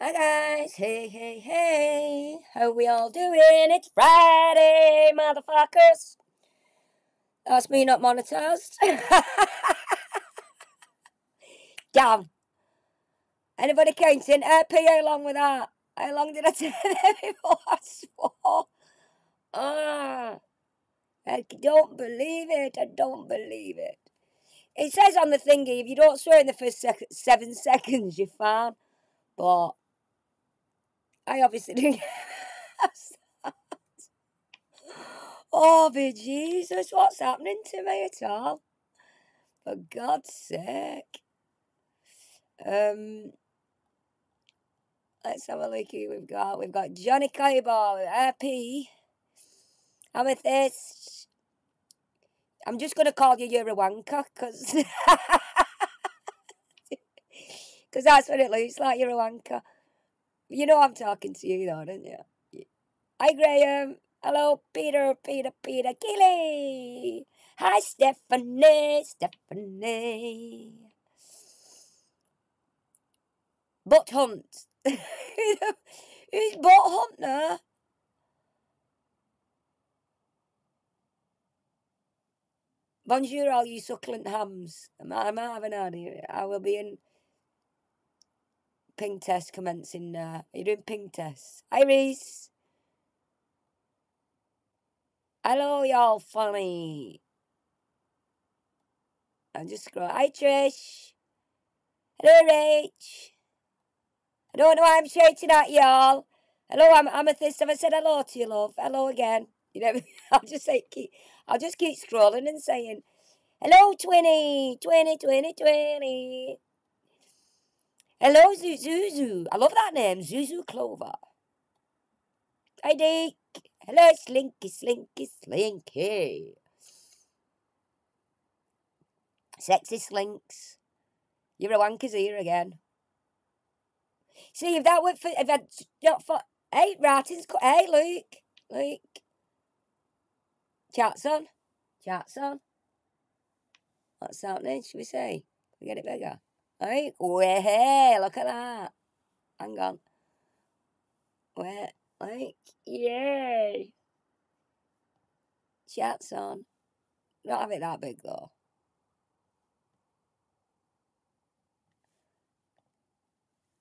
Hi guys, hey, hey, hey, how we all doing? It's Friday, motherfuckers. That's me not monetized. Damn. Anybody counting? P, how long with that? How long did I tell them before I swore? I don't believe it. I don't believe it. It says on the thingy, if you don't swear in the first 7 seconds, you're fine. But I obviously didn't. Oh, Jesus, what's happening to me at all? For God's sake. Let's have a look who we've got. We've got Johnny Cowboy, RP, Amethyst. I'm just going to call you you're a wanker, because that's what it looks like, you're a wanker. You know I'm talking to you, though, don't you? Hi, Graham. Hello, Peter, Keeley. Hi, Stephanie. Butt hunt. Who's butt hunt now? Bonjour, all you succulent hams. I'm having an idea. I will be in ping test commencing now. Are you doing ping tests? Hi, Reese. Hello, y'all funny. I'm just scrolling. Hi, Trish. Hello, Rach. I don't know why I'm shouting at y'all. Hello, I'm Amethyst. Have I said hello to you, love? Hello again. You know, I'll just keep scrolling and saying, hello, 20. Hello, Zuzu. I love that name, Zuzu Clover. Hi, Dick. Hello, Slinky. Sexy Slinks. You're a wanker's here again. See, if that were for... If I not for... Hey, Ratten's... Hey, Luke. Chat's on. What's happening, should we say? We get it bigger. Right? Hey, look at that. Hang on. Wait, like, yay. Chat's on. Not have it that big, though.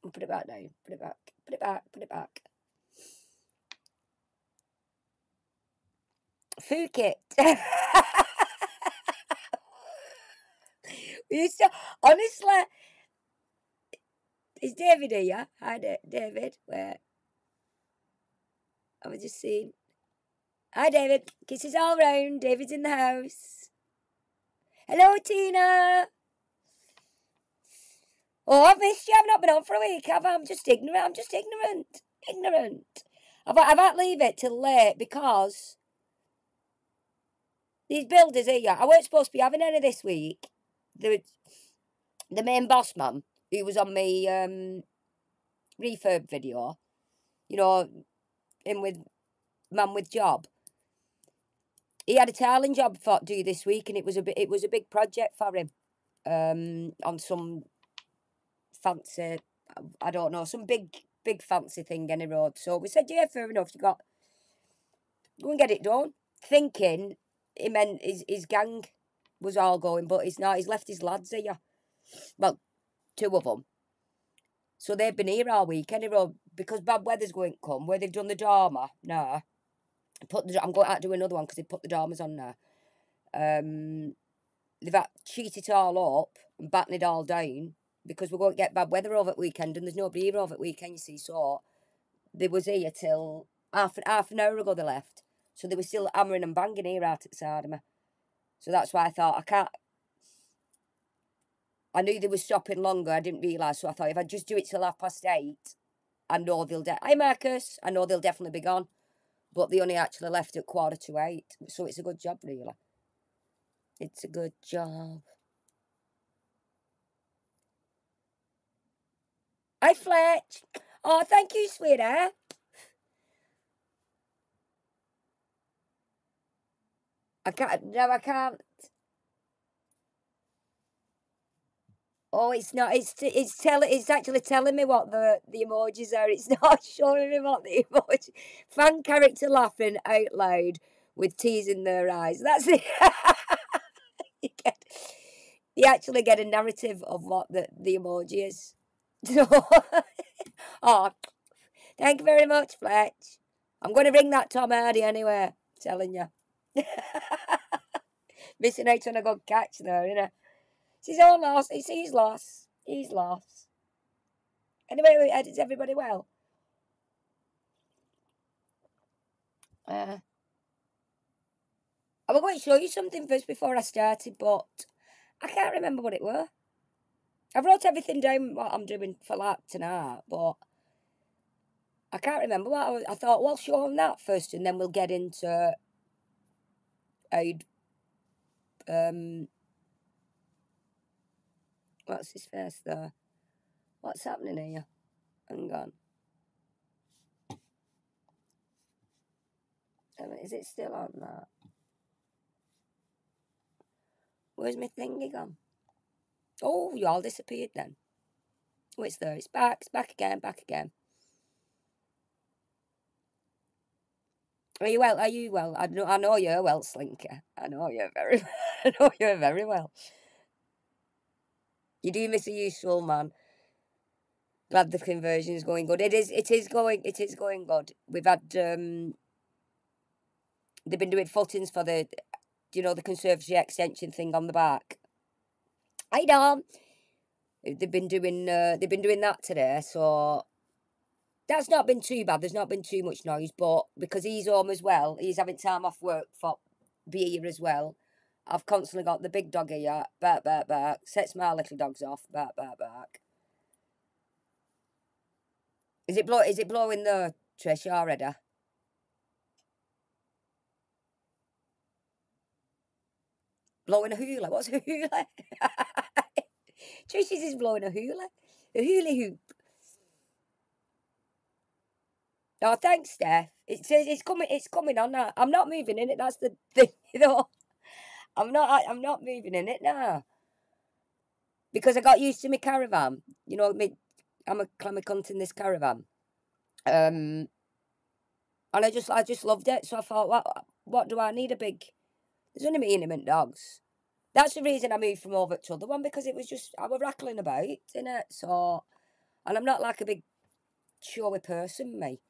Put it back down. Put it back. Phuket. We used to, honestly, is David here? Hi, David. Where? I was just seeing. Hi, David. Kisses all round. David's in the house. Hello, Tina. Oh, I've missed you. I've not been on for a week, have I? I'm just ignorant. I've had to leave it till late because these builders here, I weren't supposed to be having any this week. The main boss man who was on my refurb video, you know, in with man with job. He had a tiling job for to do this week, and it was a big project for him. On some fancy, I don't know, some big fancy thing any road. So we said, yeah, fair enough. You got go and get it done. Thinking he meant his gang was all going, but he's not. He's left his lads here. Well, 2 of them. So they've been here all week anyway, because bad weather's going to come, where they've done the dormer. No. I'm going to do another one because they put the dormers on now. They've had to cheat it all up and batten it all down because we're going to get bad weather over at weekend, and there's nobody here over at weekend, you see. So they was here till half an hour ago they left. So they were still hammering and banging here out at the side of me. So that's why I thought, I knew they were stopping longer, I didn't realise, so I thought if I just do it till 8:30, I know they'll... Hi, Marcus! I know they'll definitely be gone. But they only actually left at 7:45, so it's a good job, really. It's a good job. Hi, Fletch! Oh, thank you, sweetheart. I can't... Oh, it's not. It's actually telling me what the emojis are. It's not showing me what the emoji. Fan character laughing out loud with tears in their eyes. That's it. you, get, you actually get a narrative of what the emoji is. So, oh, thank you very much, Fletch. I'm going to ring that Tom Hardy anyway. Telling you, missing out on a good catch there, you know. He's all lost. He's lost. He's lost. Anyway, is everybody well? I was going to show you something first before I started, but I can't remember what it were. I wrote everything down what I'm doing for that tonight, but I can't remember what I thought. Well, show them that first, and then we'll get into what's his face there? What's happening here? Hang on. Is it still on that? Where's my thingy gone? Oh, you all disappeared then. Oh, it's there. It's back. It's back again. Back again. Are you well? Are you well? I know you're well, Slinker. I know you're very. I know you're very well. You do miss a useful man. Glad the conversion is going good. It is going good. We've had they've been doing footings for the the conservatory extension thing on the back. I know. They've been doing that today, so that's not been too bad. There's not been too much noise, but because he's home as well, he's having time off work for be here as well. I've constantly got the big dog here, bark, bark, bark, sets my little dogs off, bark, bark, bark. Is it blowing the Trish already? Blowing a hula? What's a hula? Trish is blowing a hula. A hula hoop. Oh, thanks, Steph. It says it's coming on now. I'm not moving in it, that's the thing, I'm not moving in it now. Because I got used to my caravan. I'm a clammy cunt in this caravan. And I just loved it. So I thought, what do I need a big? There's only me and him and dogs. That's the reason I moved from over to the other one because it was just I was rattling about in it. So, and I'm not like a big showy person, me.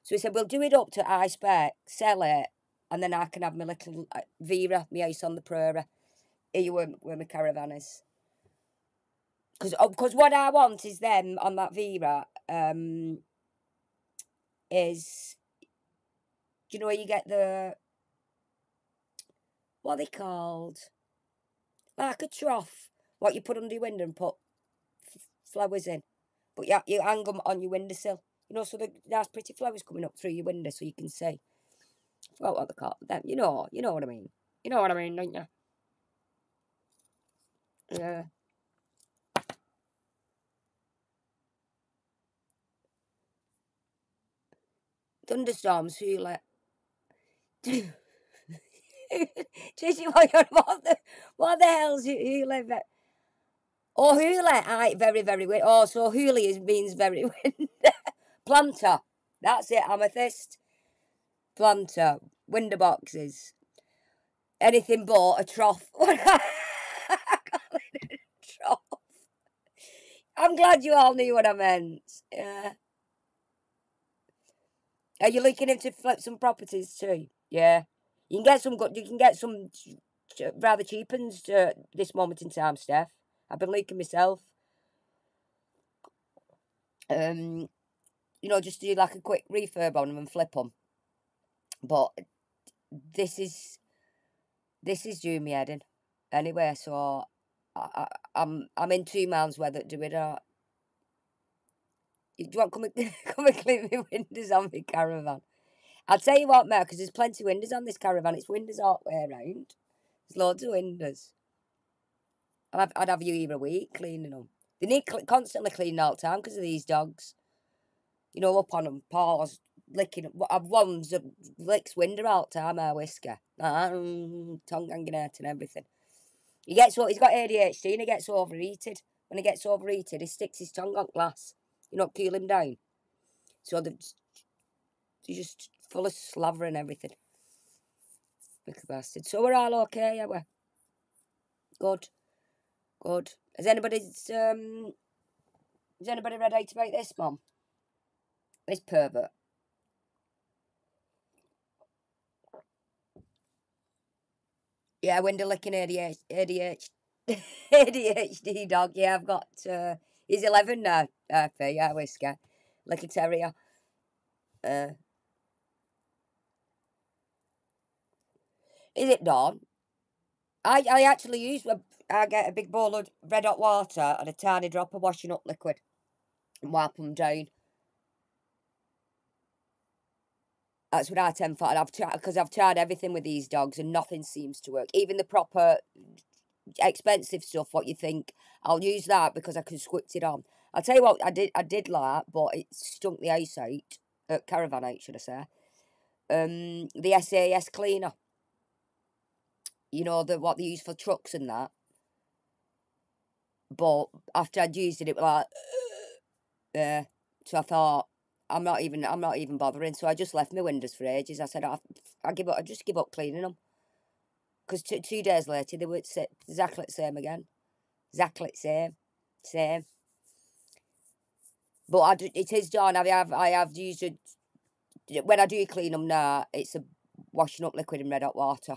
So he said, we'll do it up to high spec, sell it, and then I can have my little Vera, my house on the prairie. Here where my caravan is. Because what I want is them on that Vera is, do you know where you get what are they called? Like a trough, what you put under your window and put flowers in. But you hang them on your windowsill. So there's pretty flowers coming up through your window so you can see. I forgot what they call them. You know what I mean. You know what I mean, don't you? Yeah. Thunderstorms, hula. Tracy, what the hell's hula? Oh, hula, aye, very, very windy. Oh, so hula means very windy. Planter, that's it, amethyst. Planter, window boxes. Anything but a trough. Trough. I'm glad you all knew what I meant. Yeah. Are you looking into flip some properties too? Yeah. You can get some good. You can get some rather cheap ones this moment in time, Steph. I've been looking myself. Just do like a quick refurb on them and flip them. But this is doing me head in. Anyway, so I'm in 2 miles weather to do it. Do you want come and clean my windows on my caravan? I'll tell you what, mate, because there's plenty of windows on this caravan. It's windows all the way around. There's loads of windows. I'd have you here a week cleaning them. They need constantly cleaning all the time because of these dogs. Up on them, paws, licking. I've ones that licks window all the time, our whisker. Tongue hanging out and everything. He's got ADHD and he gets overheated. when he gets overheated, he sticks his tongue on glass. You know, cool him down. So they're just full of slaver and everything. Little bastard. So we're all okay, yeah, we? Good. Good. Is anybody read out about this, Mum? This pervert. Yeah, window licking ADHD dog. Yeah, I've got. He's 11 now. Yeah, whisker, like a terrier. Is it Dawn? I actually use. I get a big bowl of red hot water and a tiny drop of washing up liquid and wipe them down. That's what I tend for. And I've tried everything with these dogs and nothing seems to work. Even the proper expensive stuff, what you think, I'll use that because I can squirt it on. I'll tell you what, I did like, but it stunk the house out, caravan out, should I say. The SAS cleaner. You know, what they use for trucks and that. But after I'd used it, it was like, yeah. So I thought, I'm not even bothering. So I just left my windows for ages. I said, I give up. I just give up cleaning them. Because 2 days later, they were exactly the same again. Exactly the same. But it is done. I have used it. When I do clean them now, it's a washing up liquid in red hot water.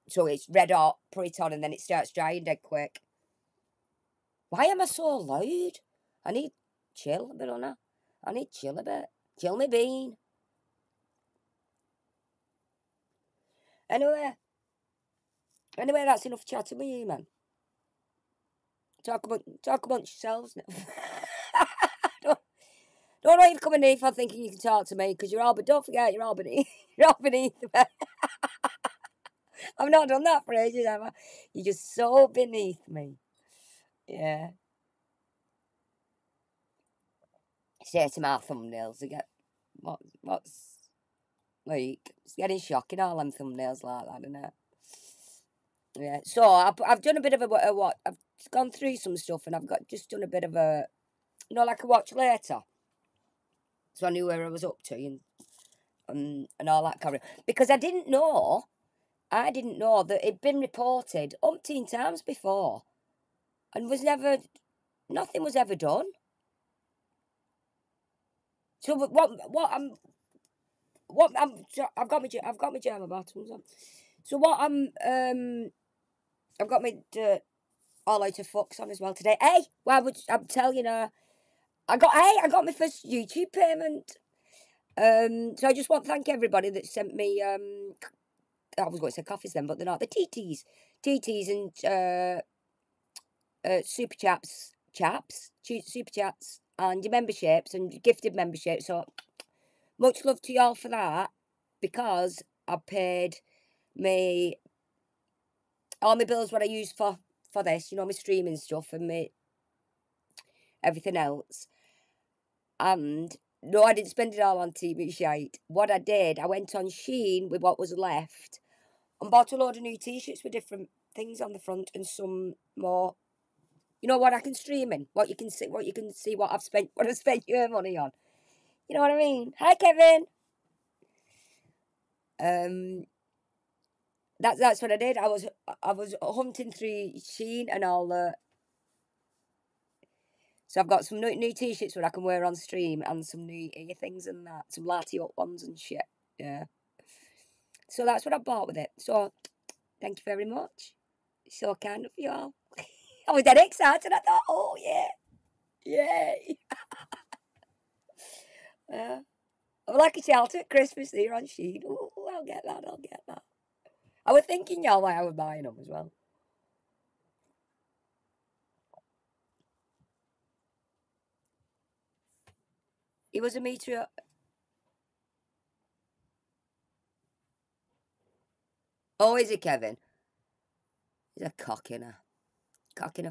So it's red hot, put it on, and then it starts drying dead quick. Why am I so loud? I need chill a bit on her. I need chill a bit. Chill me bean. Anyway, that's enough chatting with you, man. Talk amongst yourselves now. Don't let you come in here for thinking you can talk to me, because but don't forget, you're all beneath. You're all beneath me. I've not done that for ages, have I? You're just so beneath me. Yeah. Say to my thumbnails, I get what's like, it's getting shocking, all them thumbnails like that, isn't it? Yeah. So I've done a bit of a what? I've gone through some stuff and I've just done a bit of a, like a watch later. So I knew where I was up to and all that kind of, because I didn't know that it'd been reported umpteen times before, and nothing was ever done. So I've got my German bottoms on. So I've got my all out of fucks on as well today. Hey, I'm telling you now, I got my first YouTube payment. So I just want to thank everybody that sent me I was going to say coffees then, but they're not. The TTs and super super chats, and your memberships and gifted memberships. So much love to y'all for that, because I paid all my bills, what I use for this, my streaming stuff and my everything else. And no, I didn't spend it all on TV shite. What I did, I went on Shein with what was left and bought a load of new t-shirts with different things on the front and some more. You know what I can stream in, what you can see, what I've spent your money on. You know what I mean? Hi, Kevin. That's what I did. I was hunting through Shein and all the. So I've got some new t-shirts where I can wear on stream and some new ear things and that, some lighty up ones and shit. Yeah. So that's what I bought with it. So thank you very much. So kind of you all. I was dead excited. I thought, oh yeah, yay. I'm like a shelter at Christmas here on Shein. Oh, I'll get that. I was thinking y'all why I was buying them as well. He was a meteor. Oh, is it Kevin? He's a cock in a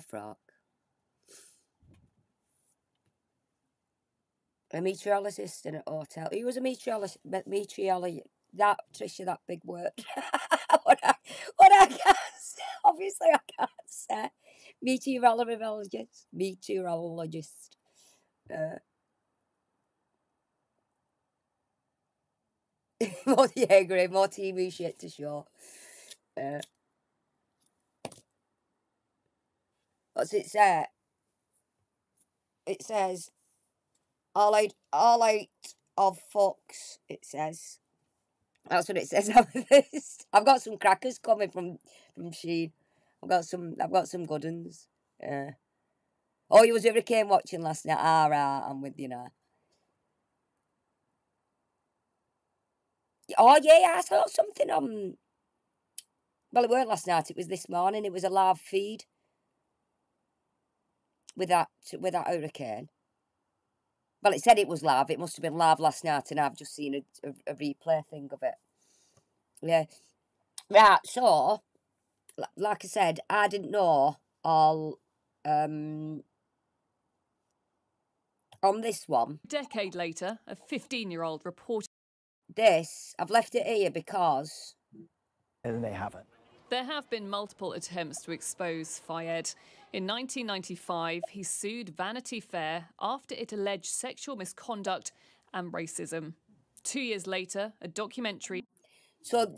frock. A meteorologist in a hotel. He was a meteorologist. That Trisha, that big word. what I can't say. Obviously, I can't say. Meteorologist. Meteorologist. Yeah, great. More TV shit to show. What's it say? It says all out of fucks. It says that's what it says on this. I've got some crackers coming from Sheen. I've got some good ones. Oh, you was Hurricane watching last night. Ah, right, I'm with you now. Oh yeah, I saw something on. Well, it weren't last night. It was this morning. It was a live feed with that hurricane. Well, it said it was live. It must have been live last night, and I've just seen a replay thing of it. Yeah. Right, so, like I said, I didn't know all on this one. A decade later, a 15-year-old reported This, I've left it here because... And they haven't. There have been multiple attempts to expose Alfayed. In 1995, he sued Vanity Fair after it alleged sexual misconduct and racism. 2 years later, a documentary... So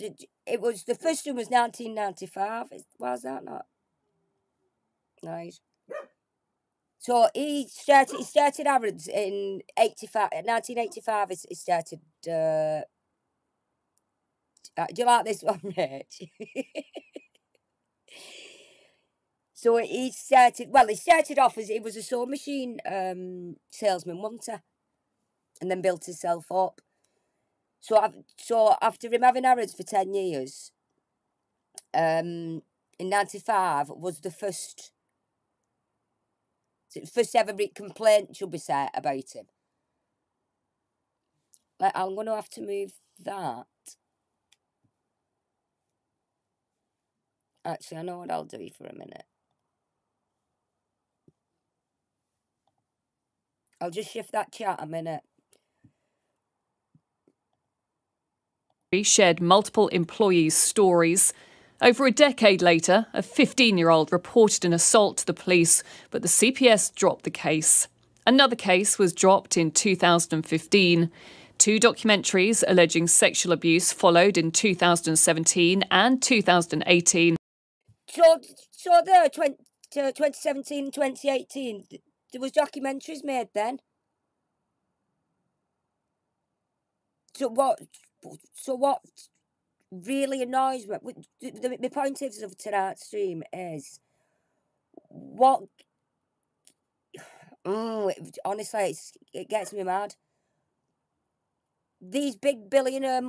it was, the first one was 1995. Was that not? Right. So he started Arabs in 1985. He started. Do you like this one, Rich? So he started. Well, he started off as he was a sewing machine salesman, wasn't he? And then built himself up. So after him having Arabs for 10 years, in 95 was the first ever complaint, should be said, about him. Like, I'm going to have to move that. Actually, I know what I'll do for a minute. I'll just shift that chat a minute. shared multiple employees' stories. Over a decade later, a 15-year-old reported an assault to the police, but the CPS dropped the case. Another case was dropped in 2015. 2 documentaries alleging sexual abuse followed in 2017 and 2018. So there, 2017 and 2018, there was documentaries made then. So what really annoys me, the point of tonight's stream is, what, honestly, it gets me mad. These big billionaire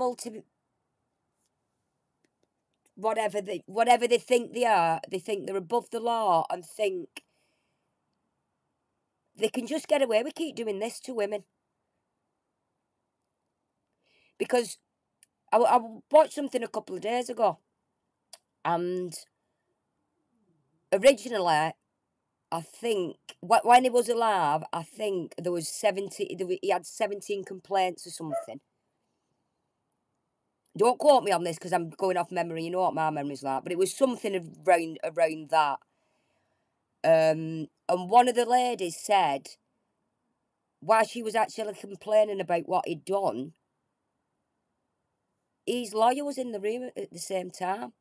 whatever they think they are, they think they're above the law and think they can just get away with keep doing this to women. Because I watched something a couple of days ago, and originally, I think when he was alive, I think there was 70. He had 17 complaints or something. Don't quote me on this because I'm going off memory. You know what my memory's like, but it was something around that. And one of the ladies said, while she was actually complaining about what he'd done, his lawyer was in the room at the same time.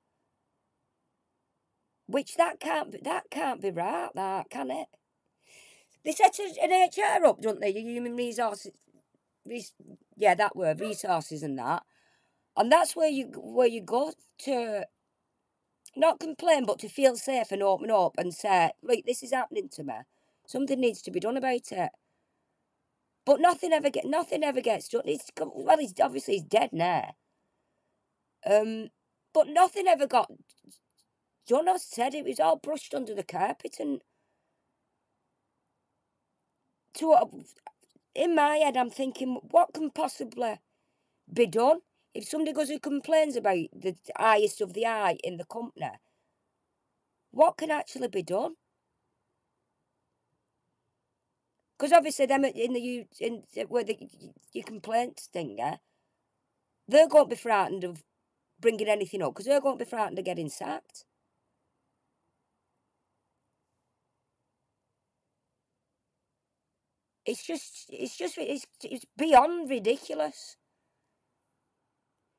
Which that can't be right, that, can it? They set an HR up, don't they? Your human resources, yeah, that word, resources and that. And that's where you go to not complain, but to feel safe and open up and say, look, this is happening to me. Something needs to be done about it. But nothing ever gets done. Well, he's dead now. But nothing ever got done or said. It was all brushed under the carpet, and in my head, I'm thinking, what can possibly be done? If somebody goes and complains about the highest of the high in the company, what can actually be done? Because obviously, them where your complaints stinger, they're going to be frightened of bringing anything up because they're going to be frightened of getting sacked. it's beyond ridiculous.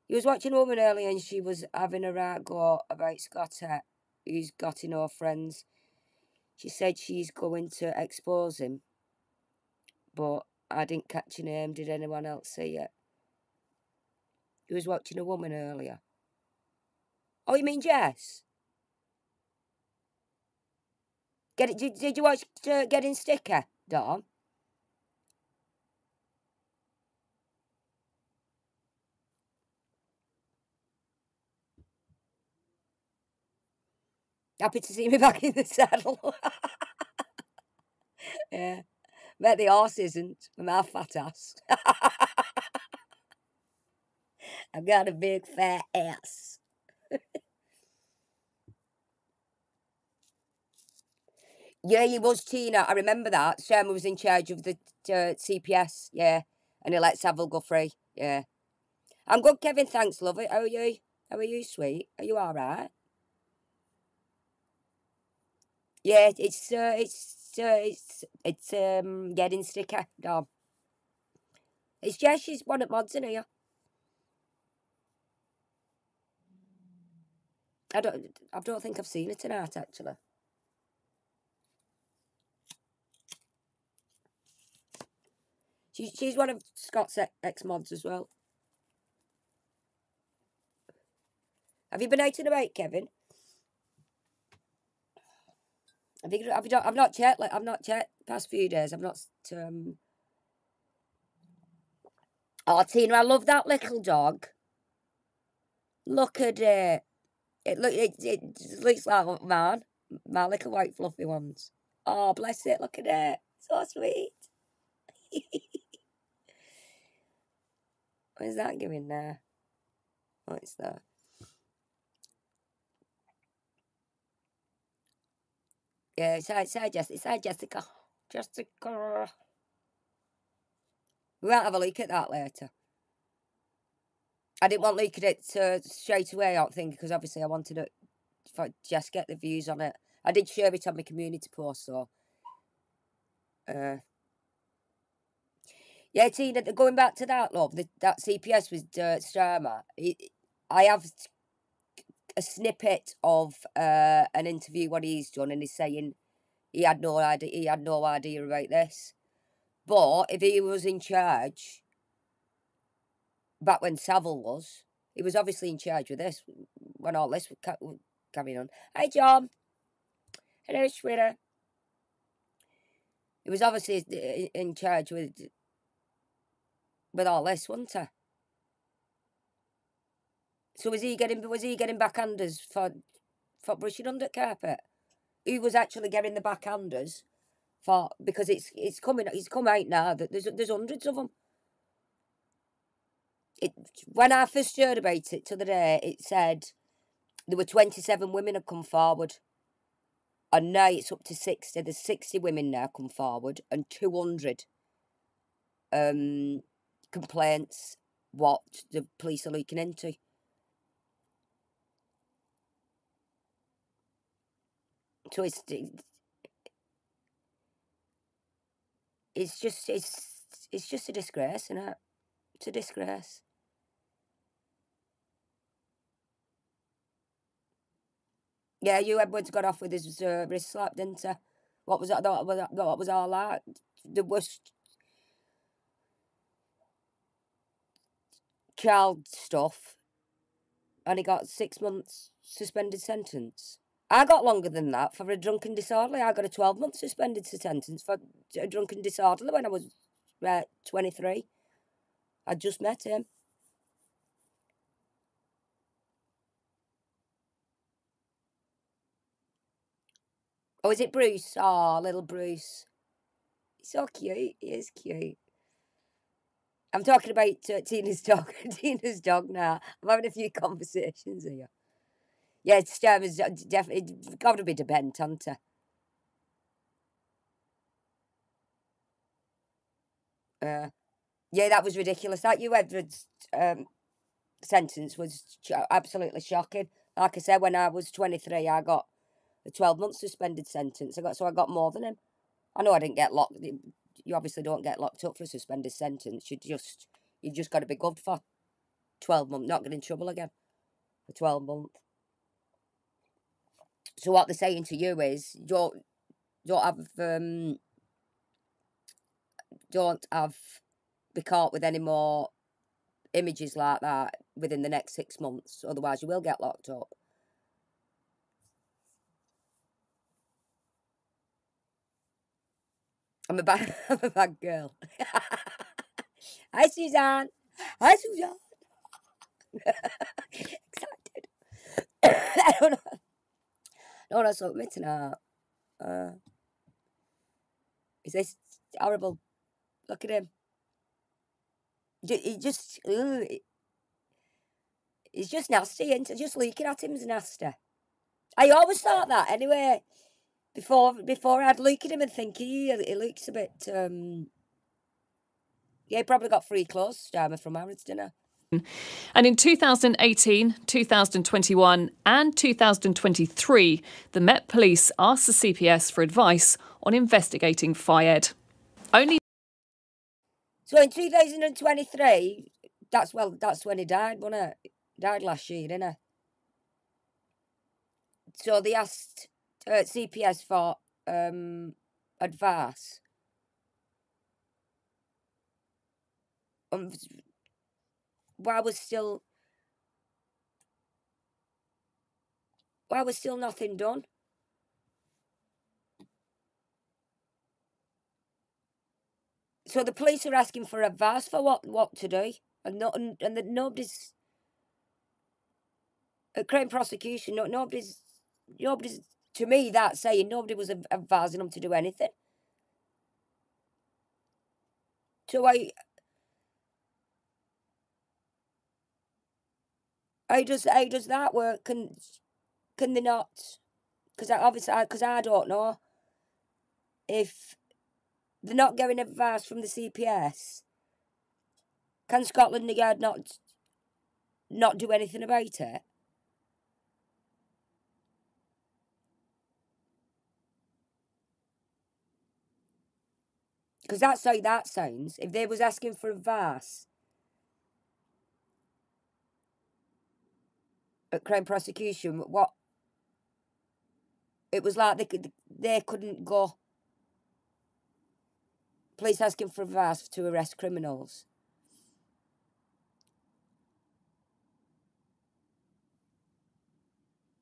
You was watching a woman earlier and she was having a right go about Scotty, who's got no friends. She said she's going to expose him, but I didn't catch your name. Did anyone else see it? You was watching a woman earlier. Oh, you mean Jess? Did you watch Getting Sticker, Dawn? Happy to see me back in the saddle. Yeah. Bet the horse isn't, with my fat ass. I've got a big fat ass. Yeah, he was Tina. I remember that. Sherman was in charge of the CPS, yeah. And he let Savile go free, yeah. I'm good, Kevin. Thanks, love it. How are you? How are you, sweet? Are you all right? Yeah, it's Getting Sticker, Dom. It's Jess. She's one at mods in here. I don't think I've seen her tonight, actually. She's one of Scott's ex mods as well. Have you been out and about, Kevin? I've not checked. Like, I've not checked past few days. I've not. Oh, Tina, I love that little dog. Look at it. It looks like mine. My little white fluffy ones. Oh, bless it. Look at it. So sweet. What is that giving there? What is that? Yeah, it's hi Jessica. Jessica. We might have a look at that later. I didn't want to look at it straight away, I don't think, because obviously I wanted to just get the views on it. I did share it on my community post, so. Yeah, Tina, going back to that, love, that CPS with Starmer, I have a snippet of an interview what he's done, and he's saying he had no idea about this. But if he was in charge back when Savile was, he was obviously in charge with this when all this was carrying on. Hi, John. Hello, sweetheart. He was obviously in charge with all this, wasn't he? So was he getting backhanders for brushing under carpet? Who was actually getting the backhanders for? Because it's come out now that there's hundreds of them. When I first heard about it to the day, it said there were 27 women had come forward, and now it's up to 60. There's 60 women now come forward, and 200 complaints what the police are looking into. So it's just a disgrace, isn't it? It's a disgrace. Yeah, you Edwards got off with his wrist slap, didn't he? What was that? What was all that? The worst child stuff, and he got 6 months suspended sentence. I got longer than that for a drunken disorderly. I got a 12-month suspended sentence for a drunken disorderly when I was 23. I just met him. Oh, is it Bruce? Oh, little Bruce. He's so cute. He is cute. I'm talking about Tina's dog. Tina's dog now. I'm having a few conversations here. Yeah, Sturmer's definitely got to be the bent, hasn't he? Yeah, that was ridiculous. That you Edwards sentence was absolutely shocking. Like I said, when I was 23, I got a 12-month suspended sentence. I got more than him. I know I didn't get locked. you obviously don't get locked up for a suspended sentence. You just got to be good for 12 months, not get in trouble again for 12 months. So what they're saying to you is, don't be caught with any more images like that within the next 6 months, otherwise you will get locked up. I'm a bad, I'm a bad girl. Hi, Suzanne. Hi, Suzanne. Excited. I don't know. No, that's not me tonight. Is this horrible? Look at him. He just, he's just nasty, and just looking at him is nasty. I always thought that anyway. Before I'd look at him and think he looks a bit. Yeah, he probably got free clothes from Harrods, didn't he? And in 2018, 2021 and 2023, the Met Police asked the CPS for advice on investigating Alfayed. So in 2023, that's when he died, wasn't it? He died last year, didn't he? So they asked CPS for advice. Why was still nothing done? So the police are asking for advice for what to do, and that nobody's at crime prosecution. Nobody's to me that's saying nobody was advising them to do anything. So how does that work? Can they not? Because I don't know if they're not getting advice from the CPS. Can Scotland Yard not do anything about it? Because that's how that sounds. If they was asking for advice at crime prosecution, what it was like they couldn't go. Police asking for advice to arrest criminals.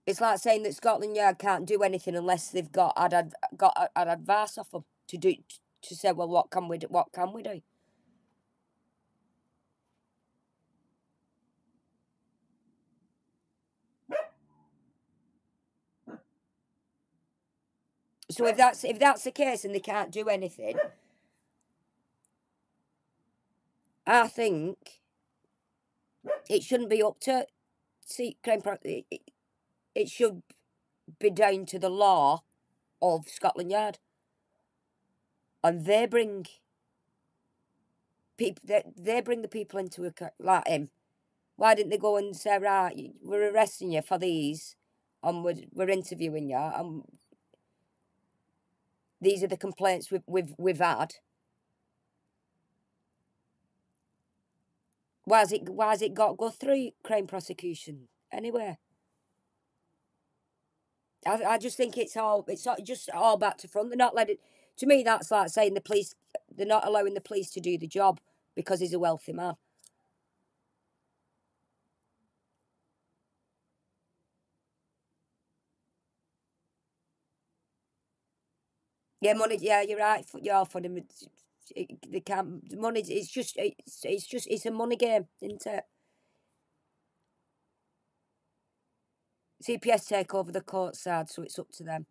It's like saying that Scotland Yard can't do anything unless they've got advice off them to say, well, what can we do? What can we do? So if that's the case and they can't do anything, I think it shouldn't be up to it should be down to the law of Scotland Yard, and they bring the people into like him. Why didn't they go and say, right, we're arresting you for these, and we're interviewing you, and these are the complaints we've had. Why has it got to go through crime prosecution anyway? I just think it's just all back to front. They're not letting. To me, that's like saying they're not allowing the police to do the job because he's a wealthy man. Yeah, money. Yeah, you're right. You're for them. They can't. The money. It's a money game, isn't it? CPS take over the court side, so it's up to them.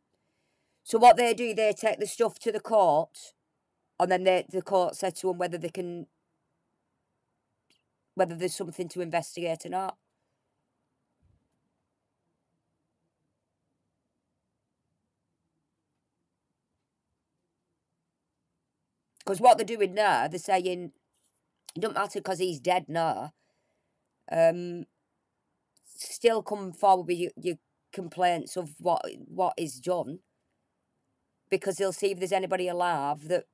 So what they do, they take the stuff to the court, and then the court said to them whether there's something to investigate or not. Because what they're doing now, they're saying it don't matter because he's dead now. Still come forward with your complaints of what is done, because they'll see if there's anybody alive that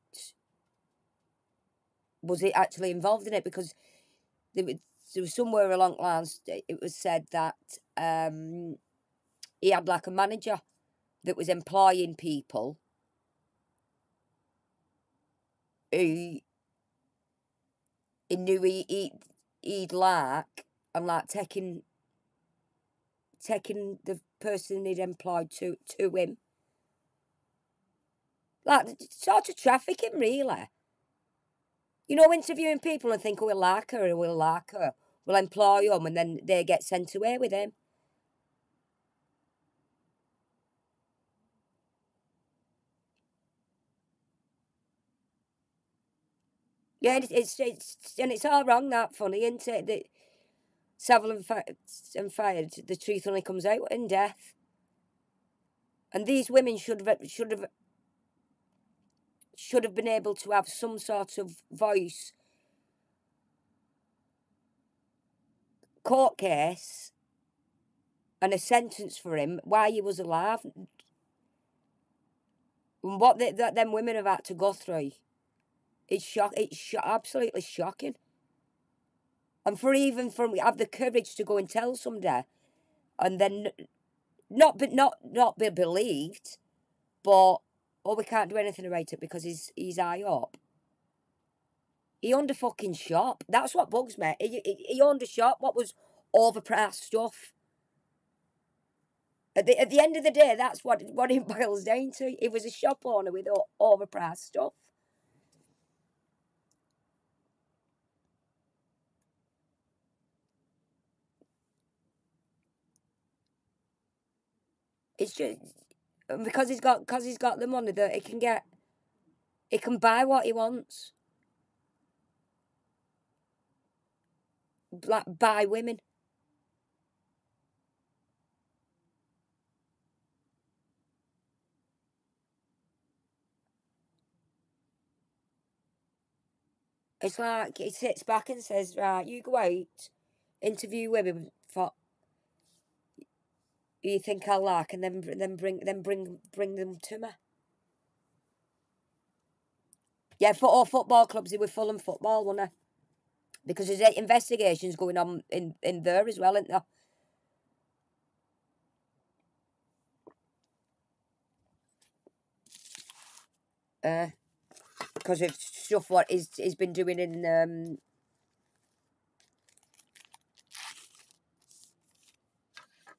was it actually involved in it? Because there was somewhere along the lines it was said that he had like a manager that was employing people who he knew he'd like, and like taking the person he'd employed to him. Like, sort of trafficking, really. You know, interviewing people and think, oh, we'll like her, or we'll like her. We'll employ them, and then they get sent away with him. Yeah, and it's all wrong, that funny, isn't it? That Savile and Fired, the truth only comes out in death. And these women should have been able to have some sort of voice. Court case and a sentence for him while he was alive. And what them women have had to go through, it's absolutely shocking. And for have the courage to go and tell somebody, and then not be believed, but oh, we can't do anything about it because he's high up. He owned a fucking shop. That's what bugs me. He owned a shop. What was overpriced stuff. At the end of the day, that's what it boils down to. He was a shop owner with overpriced stuff. It's just because he's got the money that he can buy what he wants. Like, buy women. It's like he sits back and says, right, you go out, interview women for who you think I like, and then bring them to me. Yeah, for all football clubs, they were full of football, weren't they? Because there's investigations going on in there as well, isn't there? Because of stuff what he's been doing in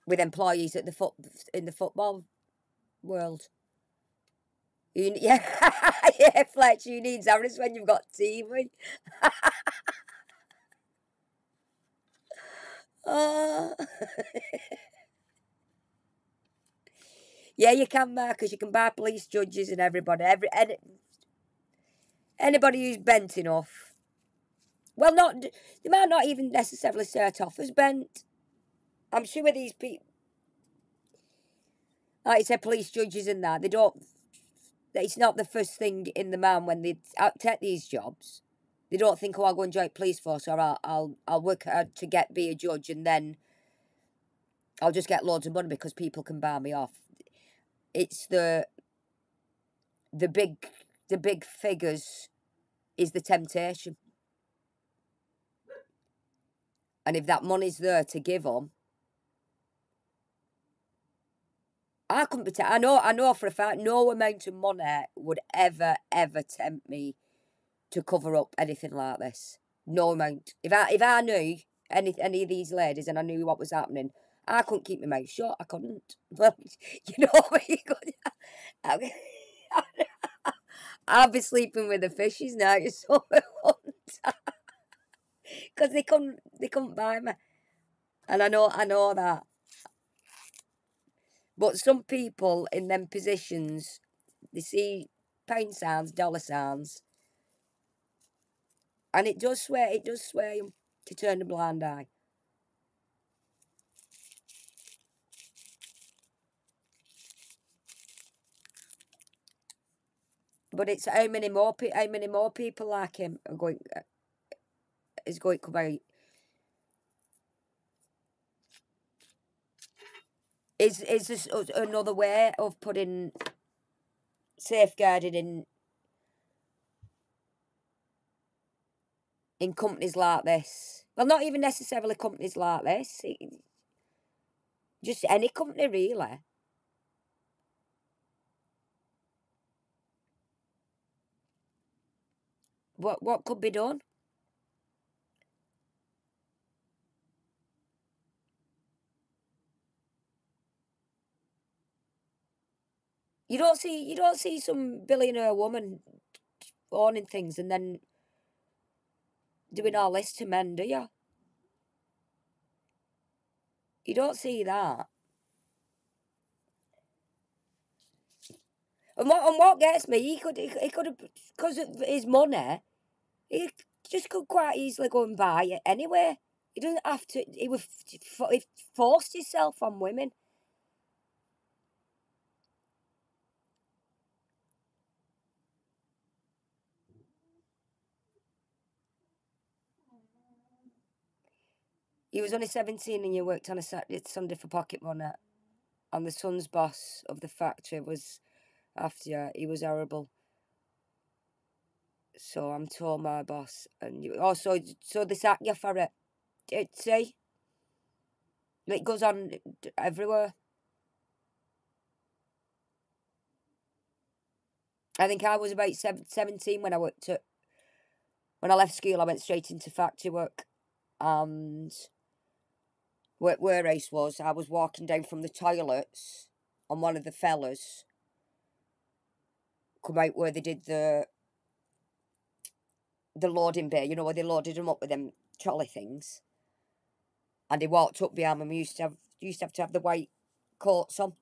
with employees at in the football world. Yeah, yeah, Fletch, you need Zaris when you've got TV. Oh. Yeah, you can, because you can buy police judges and everybody, anybody who's bent enough. Well, they might not even necessarily start off as bent. I'm sure these people, like you said, police judges and that, they don't. It's not the first thing in the mind when they take these jobs. They don't think, oh, I'll go and join police force, or I'll work hard to be a judge, and then I'll just get loads of money because people can buy me off. It's the big figures is the temptation, and if that money's there to give them, I couldn't be. I know for a fact, no amount of money would ever tempt me to cover up anything like this. No amount. If I knew any of these ladies and I knew what was happening, I couldn't keep my mouth shut. I couldn't. Well, you know what you could. I'll be sleeping with the fishes now. So because they couldn't buy me, and I know that. But some people in them positions, they see pound signs, dollar signs, and it does sway them to turn a blind eye. But it's how many more people like him are going is going to come out. Is this another way of putting safeguarding in in companies like this. Well, not even necessarily companies like this. Just any company, really. What could be done? You don't see some billionaire woman owning things and then doing all this to men, do you? You don't see that. And what gets me, he could have, because of his money, he just could quite easily go and buy it anyway. He doesn't have to. He forced himself on women. He was only 17 and you worked on a Saturday, Sunday for pocket money. And the son's boss of the factory was after you. He was horrible. So I'm told my boss. And so they sack you for it. See? It goes on everywhere. I think I was about 17 when I when I left school. I went straight into factory work. And where Ace was, I was walking down from the toilets, and one of the fellas come out where they did the loading bay, you know, where they loaded them up with them trolley things. And he walked up behind me. We used to have the white coats on,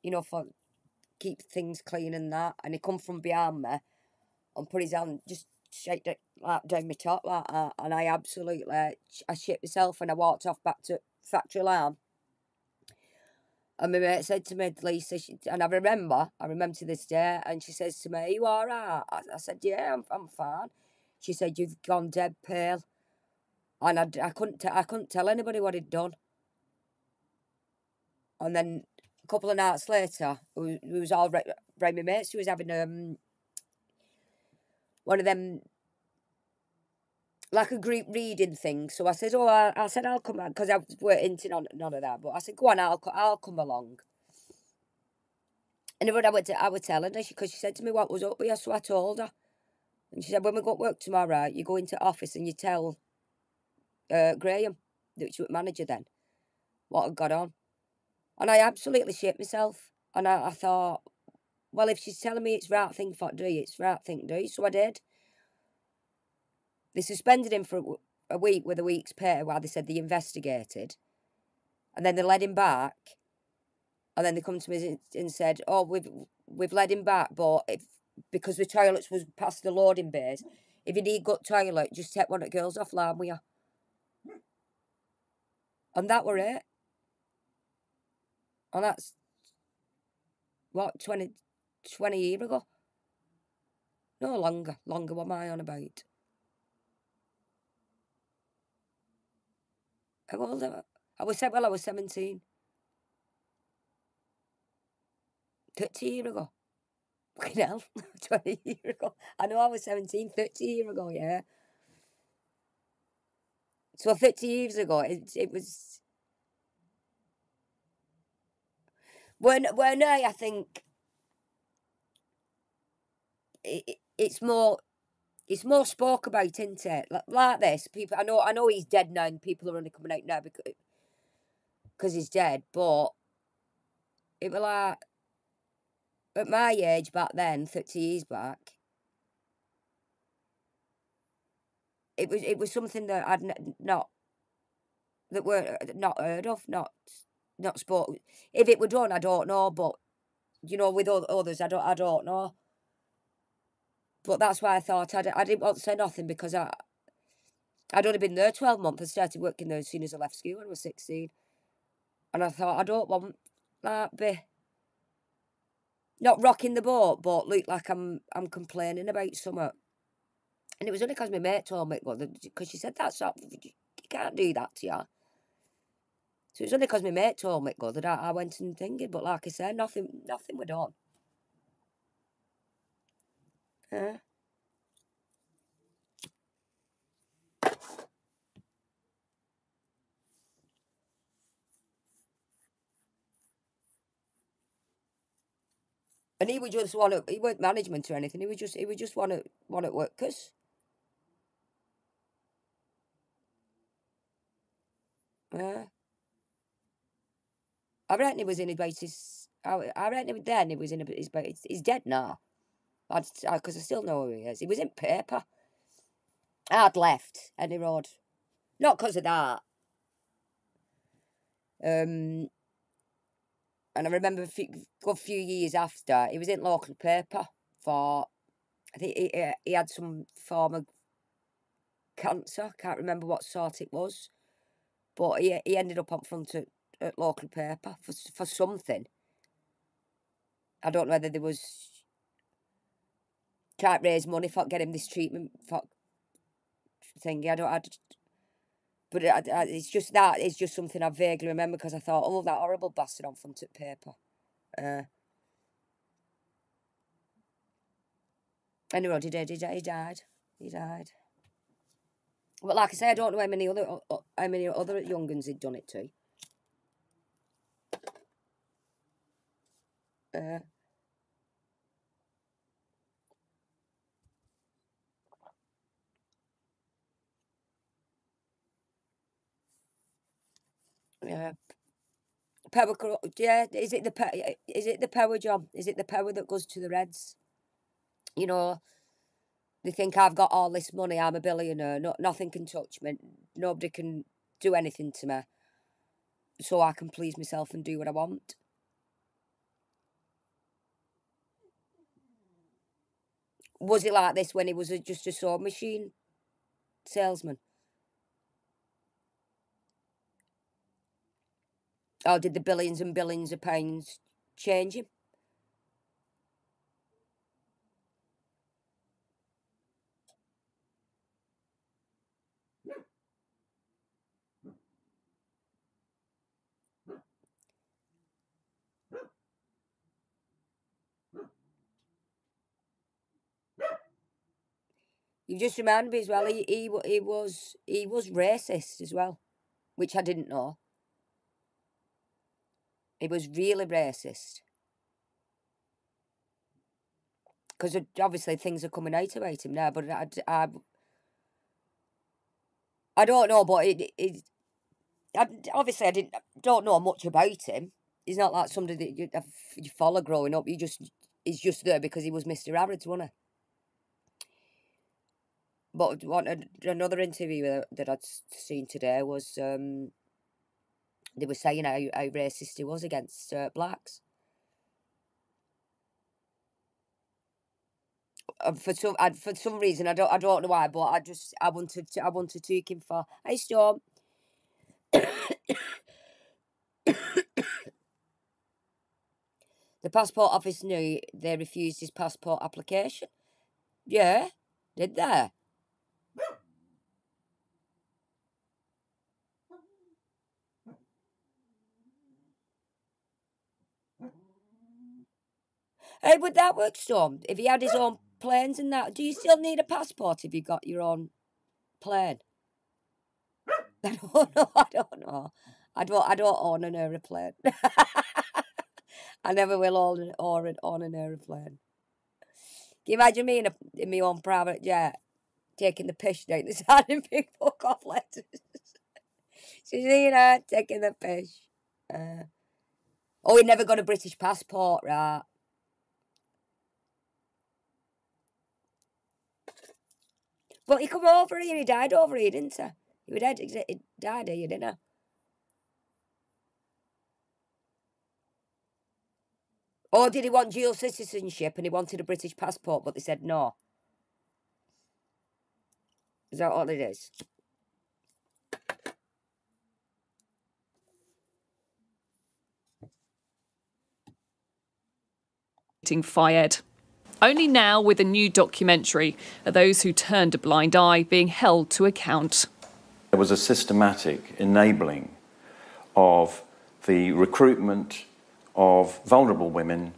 you know, for keep things clean and that. And he come from behind me and put his hand, just shake it like down my top like that. And I shit myself and I walked off back to factory line. And my mate said to me, Lisa, and I remember to this day, and she says to me, "Are you all right?" I said, "Yeah, I'm fine." She said, "You've gone dead pale," and I couldn't tell anybody what he'd done. And then a couple of nights later, we was all round my mates. She was having one of them like a group reading thing. So I said, "Oh, I said I'll come," because I weren't hinting on none of that. But I said, "Go on, I'll come along." And I was telling her because she said to me what was up with her, so I told her. And she said, "When we go to work tomorrow, you go into office and you tell Graham, that you were manager then, what had got on." And I absolutely shit myself. And I thought, well, if she's telling me it's the right thing for to do, it's the right thing to do. So I did. They suspended him for a week with a week's pay while they said they investigated. And then they let him back. And then they come to me and said, "Oh, we've let him back, but because the toilets was past the loading bays, if you need good toilet, just take one of the girls off line with you." And that were it. And that's, what, 20 years ago? No, longer. Longer, what am I on about? How old am I? I was 17. 30 years ago. Fucking hell. 20 years ago. I know I was 17, 30 years ago, yeah. So 30 years ago, it was... When I think it's more spoke about, isn't it? Like this, people. I know he's dead now, and people are only coming out now because he's dead. But it was like at my age back then, 30 years back. It was something that not that were not heard of, not spoke. If it were done, I don't know, but you know, with others, I don't know. But that's why I thought I didn't want to say nothing because I'd only been there 12 months. I started working there as soon as I left school when I was 16. And I thought, I don't want that be not rocking the boat, but look like I'm complaining about something. And it was only because my mate told me, well, because she said, "That's not, you can't do that to you." So it was only because my mate told me that I went and thinking. But like I said, nothing were done. Yeah. And he would just want to, he weren't management or anything, he would just want to workers. I reckon he was in his 80s. I reckon then he was in his 80s. He's dead now. Because I still know who he is. He was in paper. I'd left Any Road. Not because of that. And I remember a few years after, he was in local paper for, I think he had some form of cancer. Can't remember what sort it was. But he ended up on front at local paper for something. I don't know whether there was... Can't raise money for get him this treatment for thing. But it's just that. It's just something I vaguely remember because I thought, oh, that horrible bastard on front of paper. Anyway, he died. He died. But like I say, I don't know how many other young uns he'd done it to. Yeah. Power. Yeah. Is it the power job? Is it the power that goes to the Reds? You know, they think I've got all this money. I'm a billionaire. Nothing can touch me. Nobody can do anything to me. So I can please myself and do what I want. Was it like this when he was just a sewing machine salesman? Or did the billions and billions of pounds change him? You just reminded me as well. He was racist as well, which I didn't know. He was really racist because obviously things are coming out about him now. But I don't know. But obviously I don't know much about him. He's not like somebody that you follow growing up. He's just there because he was Mr. Harrods, wasn't he? But another interview that I'd seen today was they were saying how racist he was against blacks. For some reason I don't know why, but I wanted to take him for. Hey Storm. The passport office knew they refused his passport application. Yeah, did they? Hey, would that work, Storm? If he had his own planes and that, do you still need a passport if you got your own plane? I don't know. I don't own an aeroplane. I never will own an aeroplane. Can you imagine me in my own private jet taking the piss down the side and big fuck off letters? She's taking the piss. Oh, he never got a British passport, right? But he come over here, he died over here, didn't he? He died here, didn't he? Or did he want dual citizenship and he wanted a British passport, but they said no? Is that all it is? Alfayed. Only now, with a new documentary, are those who turned a blind eye being held to account. There was a systematic enabling of the recruitment of vulnerable women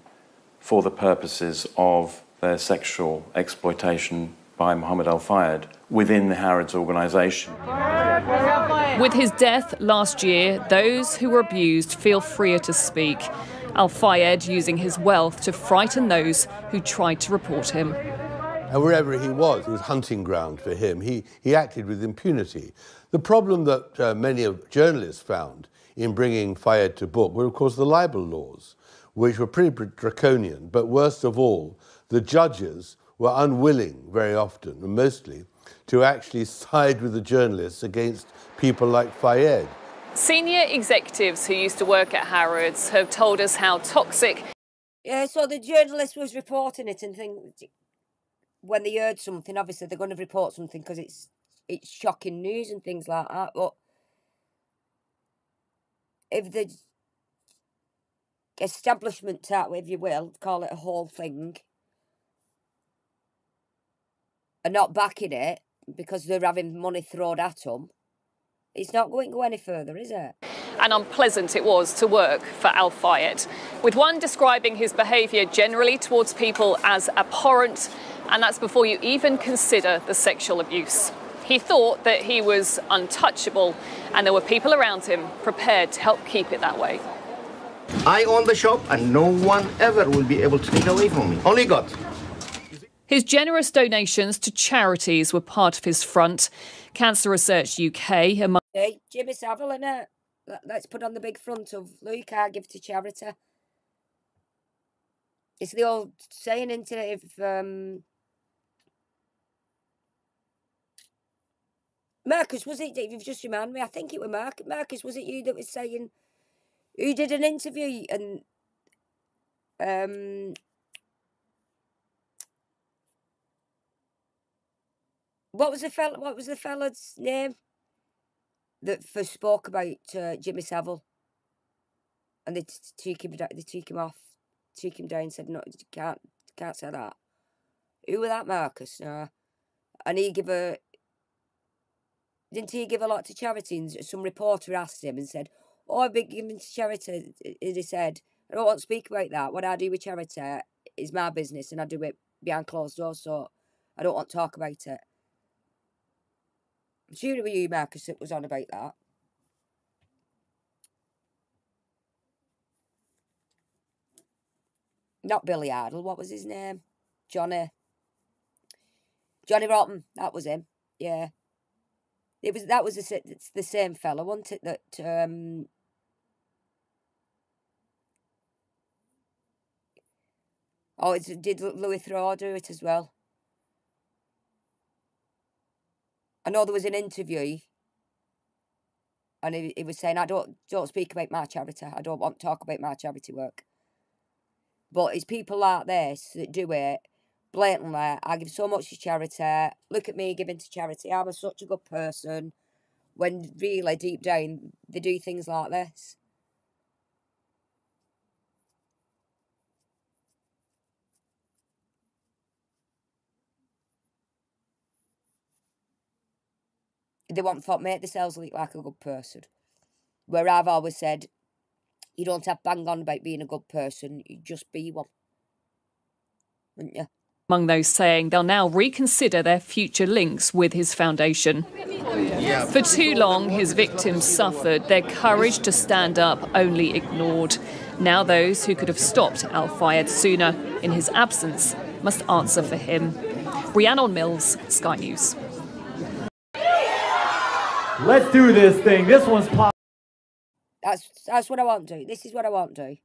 for the purposes of their sexual exploitation by Mohammed Alfayed within the Harrods organisation. With his death last year, those who were abused feel freer to speak. Alfayed using his wealth to frighten those who tried to report him. And wherever he was hunting ground for him. He acted with impunity. The problem that many of journalists found in bringing Fayed to book were, of course, the libel laws, which were pretty draconian. But worst of all, the judges were unwilling, very often, and mostly, to actually side with the journalists against people like Fayed. Senior executives who used to work at Harrods have told us how toxic... Yeah, so the journalist was reporting it and when they heard something, obviously they're going to report something because it's shocking news and things like that. But if the establishment, if you will, call it a whole thing, are not backing it because they're having money thrown at them, it's not going to go any further, is it? And unpleasant it was to work for Alfayed, with one describing his behaviour generally towards people as abhorrent, and that's before you even consider the sexual abuse. He thought that he was untouchable, and there were people around him prepared to help keep it that way. I own the shop, and no one ever will be able to take it away from me. Only God. His generous donations to charities were part of his front. Cancer Research UK, among... Hey, Jimmy Savile, innit? Let's put on the big front of, look, I give to charity. It's the old saying, isn't it? If, Marcus, was it? You've just reminded me. I think it was Marcus. Was it you that was saying? Who did an interview and what was the fella's name that first spoke about Jimmy Savile? And they took him off, took him down, and said, no, you can't say that. Who was that, Marcus? No. And didn't he give a lot to charity? And some reporter asked him and said, oh, I've been giving to charity. And he said, I don't want to speak about that. What I do with charity is my business and I do it behind closed doors, so I don't want to talk about it. I'm sure it was you, Marcus, that was on about that. Not Billy Idol, what was his name? Johnny Rotten, that was him. Yeah. That was the same fella, wasn't it? That did Louis Theroux do it as well? I know there was an interview, and he was saying, "I don't speak about my charity. I don't want to talk about my charity work." But it's people like this that do it blatantly. I give so much to charity. Look at me giving to charity. I'm such a good person. When really deep down they do things like this. They want to make themselves look like a good person. Where I've always said, you don't have to bang on about being a good person, you just be one. Wouldn't you? Among those saying they'll now reconsider their future links with his foundation. For too long, his victims suffered, their courage to stand up only ignored. Now those who could have stopped Alfayed sooner in his absence must answer for him. Rhiannon Mills, Sky News. Let's do this thing. This one's pop. That's what I want to do. This is what I want to do.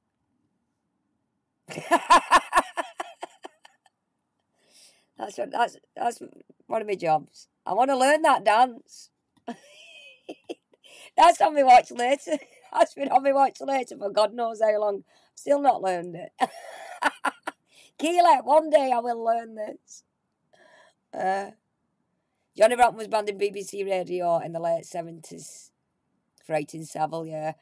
That's one of my jobs. I want to learn that dance. That's on my watch later. That's been on my watch later for God knows how long. Still not learned it. Keely, one day I will learn this. Johnny Rotten was banned in BBC Radio in the late 70s for 18 Savile, yeah.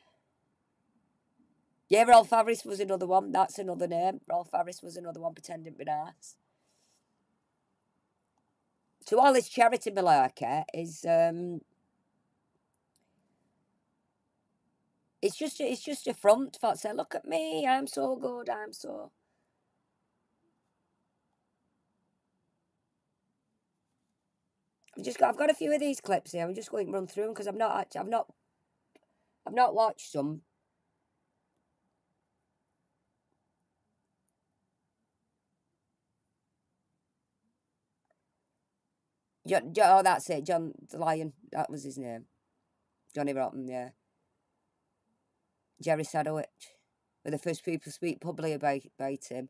Yeah, Rolf Harris was another one. That's another name. Rolf Harris was another one pretending to be nice. So all this charity malarkey is it's just a front for say, look at me, I'm so good, I'm so. I've got a few of these clips here. I'm just going to run through them because I've not watched them. Oh, that's it. John the Lion. That was his name. Johnny Rotten, yeah. Jerry Sadowitz were the first people to speak publicly about him.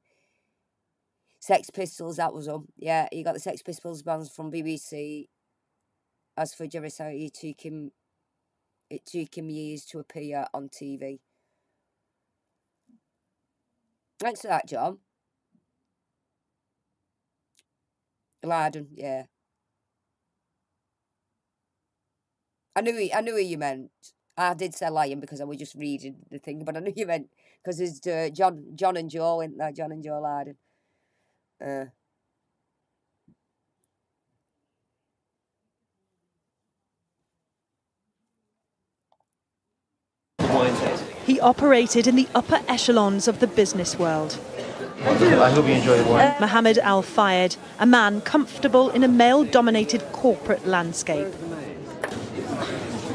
Sex Pistols, that was him. Yeah, he got the Sex Pistols bands from BBC. As for Jerry Sadowitz, it took him years to appear on TV. Thanks for that, John. Laden, yeah. I knew who you meant. I did say Lion because I was just reading the thing, but I knew you meant because there's John and Joe, isn't there? John and Joe Laden. He operated in the upper echelons of the business world. I hope you enjoy the wine. Mohammed Alfayed, a man comfortable in a male-dominated corporate landscape.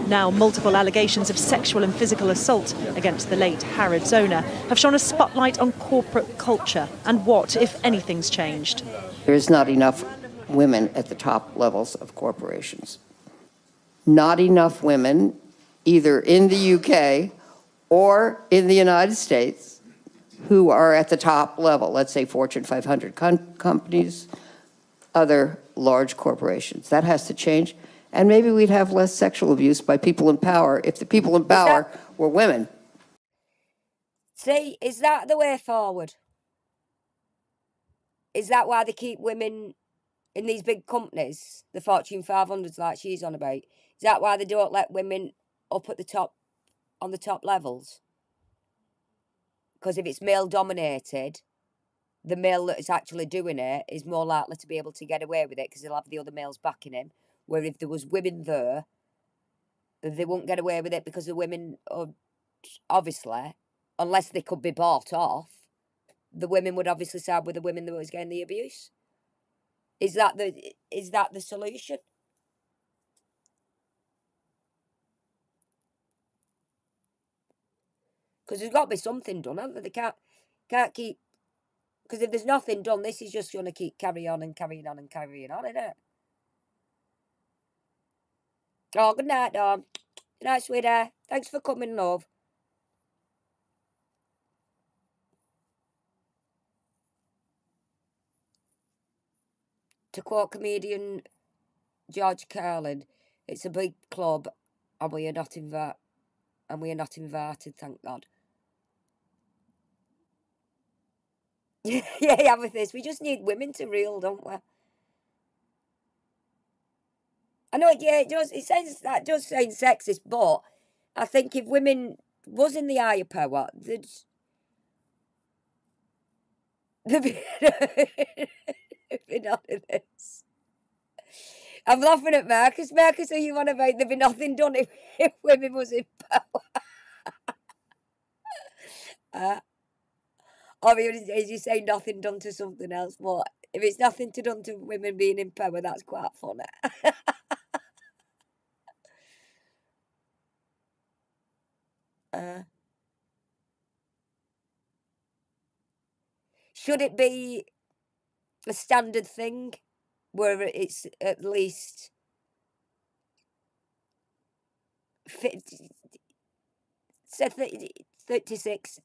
Now, multiple allegations of sexual and physical assault against the late Harrods owner have shone a spotlight on corporate culture and what, if anything's changed. There is not enough women at the top levels of corporations. Not enough women, either in the UK or in the United States, who are at the top level, let's say Fortune 500 companies, other large corporations. That has to change. And maybe we'd have less sexual abuse by people in power if the people in power were women. See, is that the way forward? Is that why they keep women in these big companies, the Fortune 500s like she's on about? Is that why they don't let women up at the top, on the top levels? Because if it's male-dominated, the male that is actually doing it is more likely to be able to get away with it because he'll have the other males backing him. Where if there was women there, they won't get away with it because the women are, obviously, unless they could be bought off, the women would obviously side with the women that was getting the abuse. Is that the solution? Because there's got to be something done, haven't there? They can't keep. Because if there's nothing done, this is just going to keep carrying on and carrying on and carrying on, isn't it? Oh, good night, Dawn. Good night, sweetie. Thanks for coming, love. To quote comedian George Carlin, it's a big club, and we are not invited. Thank God. Yeah, with this, we just need women to rule, don't we? I know, yeah, it does. That does sound sexist, but I think if women was in the higher power, they'd be none of this. I'm laughing at Marcus. Marcus, are you on about there'd be nothing done if women was in power? Or is you say nothing done to something else? What? If it's nothing to done to women being in power, that's quite funny. Should it be a standard thing where it's at least 36,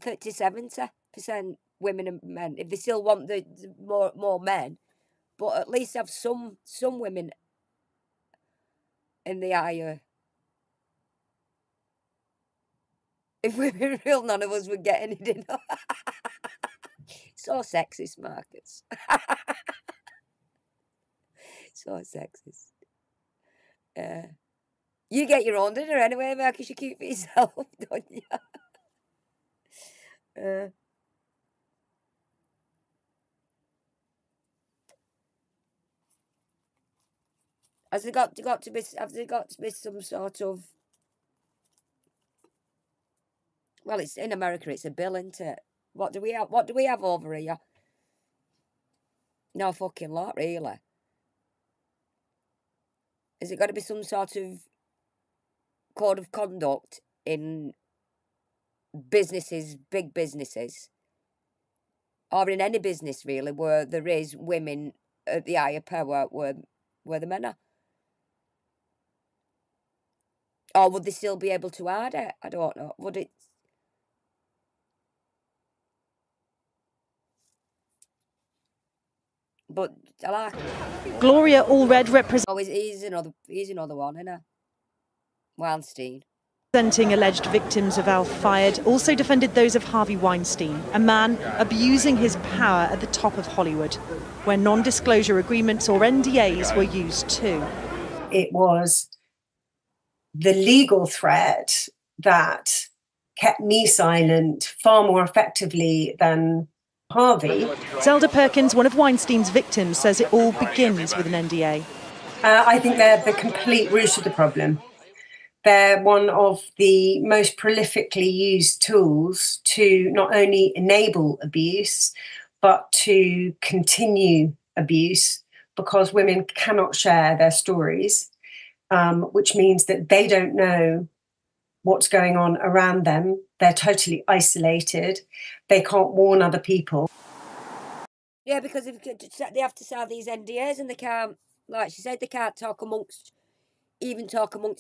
70% women and men? If they still want the more men, but at least have some women in the higher. If we were real, none of us would get anything. So sexist, Marcus. So sexist. You get your own dinner anyway, Marcus. You keep it yourself, don't you? Have there got to be some sort of? Well, it's in America. It's a bill, isn't it? What do we have? What do we have over here? No fucking lot, really. Has it got to be some sort of code of conduct in businesses, big businesses, or in any business really, where there is women at the higher power, where where the men are. Or would they still be able to hide it? I don't know. Would it? But I like it. Gloria Allred representing Oh, he's another one, isn't he? Weinstein. Alleged victims of Alfayed, also defended those of Harvey Weinstein, a man abusing his power at the top of Hollywood, where non-disclosure agreements or NDAs were used too. It was the legal threat that kept me silent far more effectively than Harvey. Zelda Perkins, one of Weinstein's victims, says it all begins with an NDA. I think they're the complete root of the problem. They're one of the most prolifically used tools to not only enable abuse, but to continue abuse, because women cannot share their stories, which means that they don't know what's going on around them. They're totally isolated. They can't warn other people. Yeah, because they have to sign these NDAs and they can't, like she said, they can't talk amongst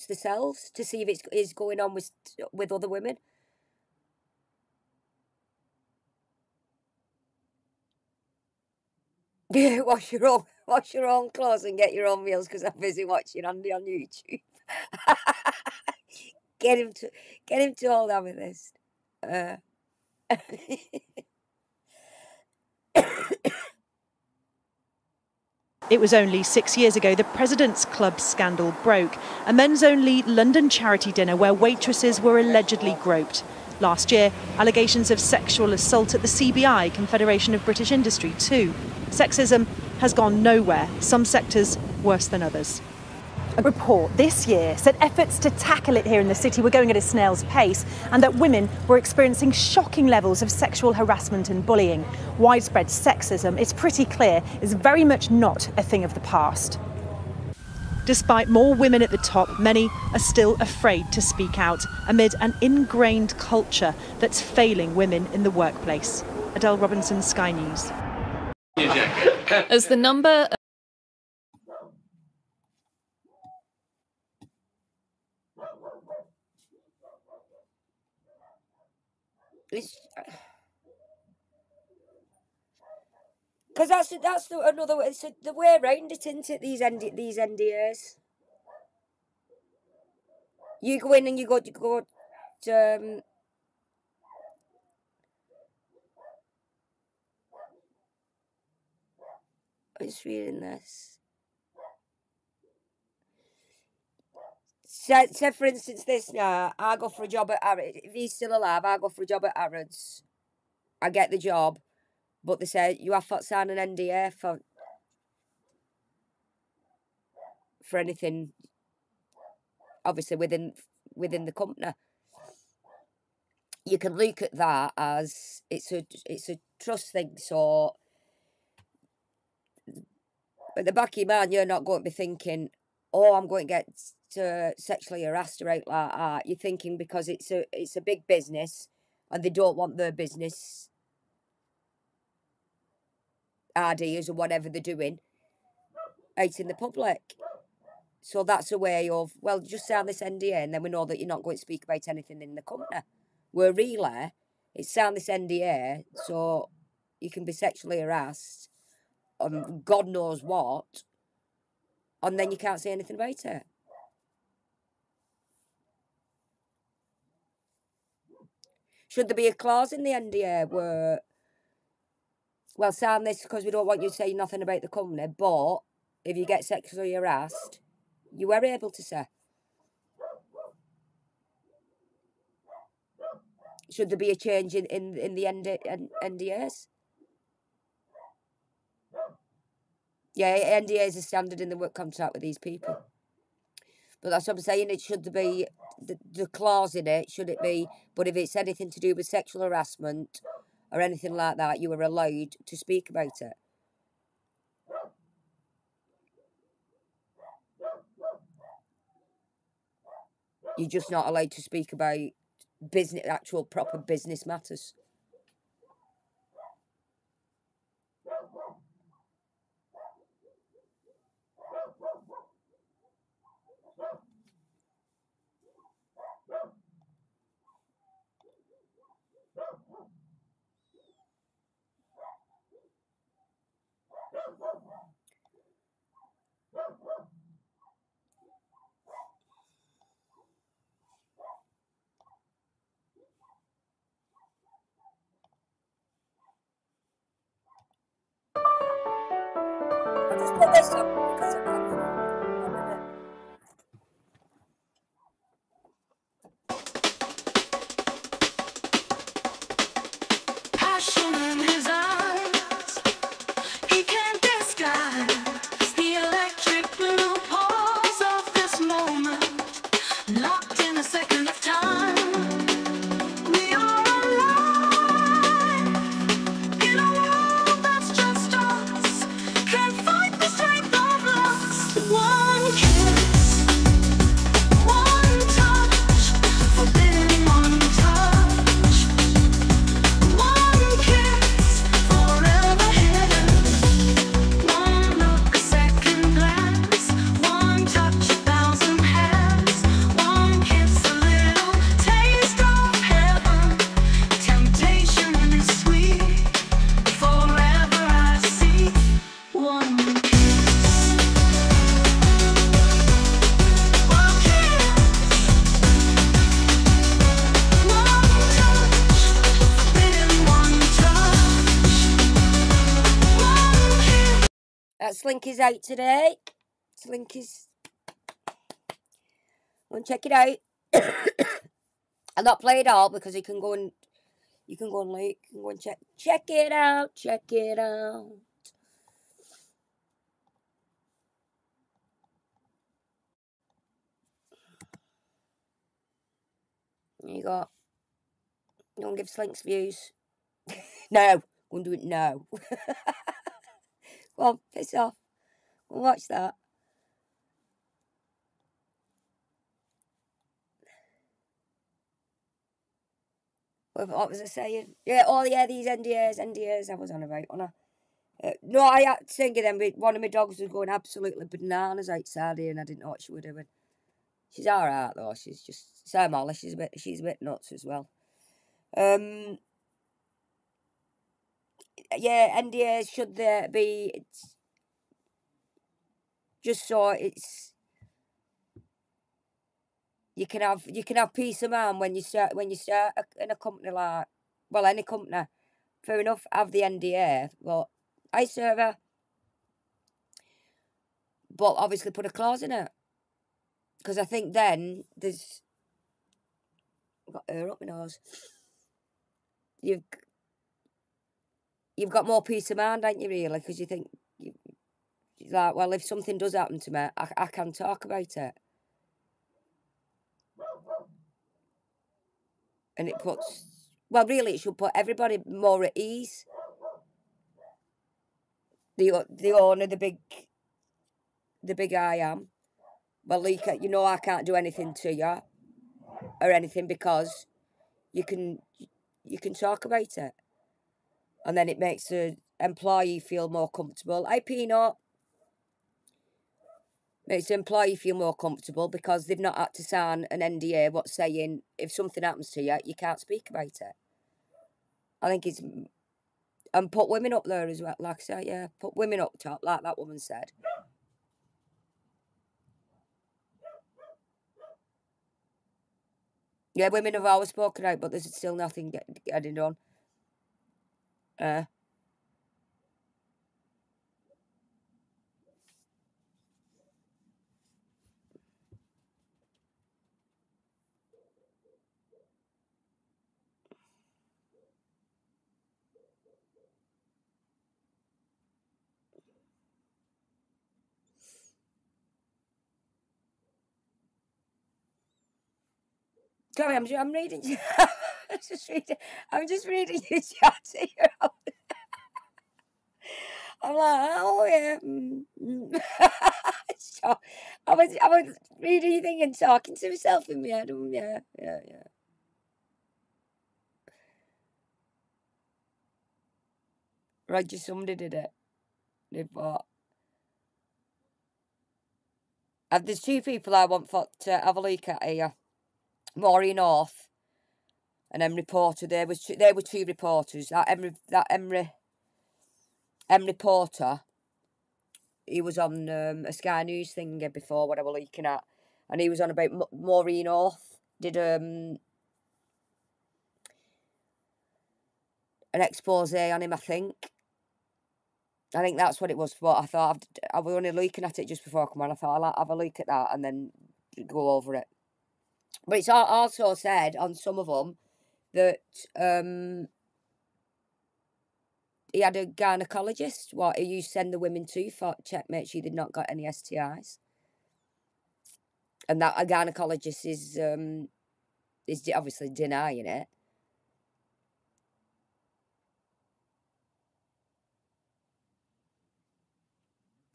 themselves to see if it is going on with other women. Yeah, wash your own clothes and get your own meals, because I'm busy watching Andy on YouTube. Get him to hold on with this. It was only 6 years ago the President's Club scandal broke, a men's-only London charity dinner where waitresses were allegedly groped. Last year, allegations of sexual assault at the CBI, Confederation of British Industry, too. Sexism has gone nowhere, some sectors worse than others. A report this year said efforts to tackle it here in the city were going at a snail's pace, and that women were experiencing shocking levels of sexual harassment and bullying. Widespread sexism, it's pretty clear, is very much not a thing of the past. Despite more women at the top, many are still afraid to speak out amid an ingrained culture that's failing women in the workplace. Adele Robinson, Sky News. As the number Because that's another way. It's the way around it, isn't it? These NDAs. You go in and you go to. I'm just reading this. Say for instance, this now. I go for a job at Harrods. If he's still alive, I go for a job at Harrods. I get the job, but they say you have to sign an NDA for anything. Obviously, within the company, you can look at that as it's a trust thing. So, at the back of your mind, you're not going to be thinking, "Oh, I'm going to get sexually harassed or out like that." You're thinking because it's a big business, and they don't want their business ideas or whatever they're doing out in the public. So that's a way of, well, just sign this NDA and then we know that you're not going to speak about anything in the company. Where really, it's sign this NDA so you can be sexually harassed on God knows what, and then you can't say anything about it. Should there be a clause in the NDA where, well, sign this because we don't want you to say nothing about the company, but if you get sexually harassed, you are able to say? Should there be a change in the NDAs? Yeah, NDA is a standard in the work contract with these people. But that's what I'm saying. It should be the clause in it. Should it be? But if it's anything to do with sexual harassment or anything like that, you are allowed to speak about it. You're just not allowed to speak about business, actual proper business matters. Slinky's out today. Slinky's. Go and check it out. I'll not play it all because you can go and like, you can go and check it out. Check it out. You got. Don't give Slinks views. No, go and do it now. Go on, piss off. Go and watch that. What was I saying? Yeah, these NDAs I was on about, wasn't I? No, I had to think of them. One of my dogs was going absolutely bananas outside here, and I didn't know what she was doing. She's all right though. She's just so Molly. She's a bit nuts as well. Yeah, NDAs should there be? It's just so it's you can have peace of mind when you start in a company like, well, any company. Fair enough, have the NDA, but I serve her. But obviously put a clause in it. Because I think then there's... I've got hair up my nose. You've got more peace of mind, ain't you, really? Because you think... like, well, if something does happen to me, I can talk about it. And it puts... well, really, it should put everybody more at ease. The owner, the big I am. Well, you know I can't do anything to you or anything because you can talk about it. And then it makes the employee feel more comfortable. Hey, Peanut. Makes the employee feel more comfortable because they've not had to sign an NDA what's saying if something happens to you, you can't speak about it. I think it's... and put women up there as well, like I say, yeah. Put women up top, like that woman said. Yeah, women have always spoken out, but there's still nothing getting done. Sorry, I'm reading. I'm just reading your chat here. I'm like, oh yeah. So I was reading your thing and talking to myself in my head. Yeah. Right, just somebody did it. Did what? There's two people I want to have a look at here. Maureen North and Emily Porter. There were two reporters. That Emily Porter, he was on a Sky News thing before what I was looking at, and he was on about Maureen North. Did an expose on him, I think. I think that's what it was. But I thought I was only looking at it just before I come on. I thought I'll have a look at that and then go over it. But it's also said on some of them that he had a gynecologist, what he used to send the women to for check, make sure they'd not got any STIs. And that a gynecologist is obviously denying it.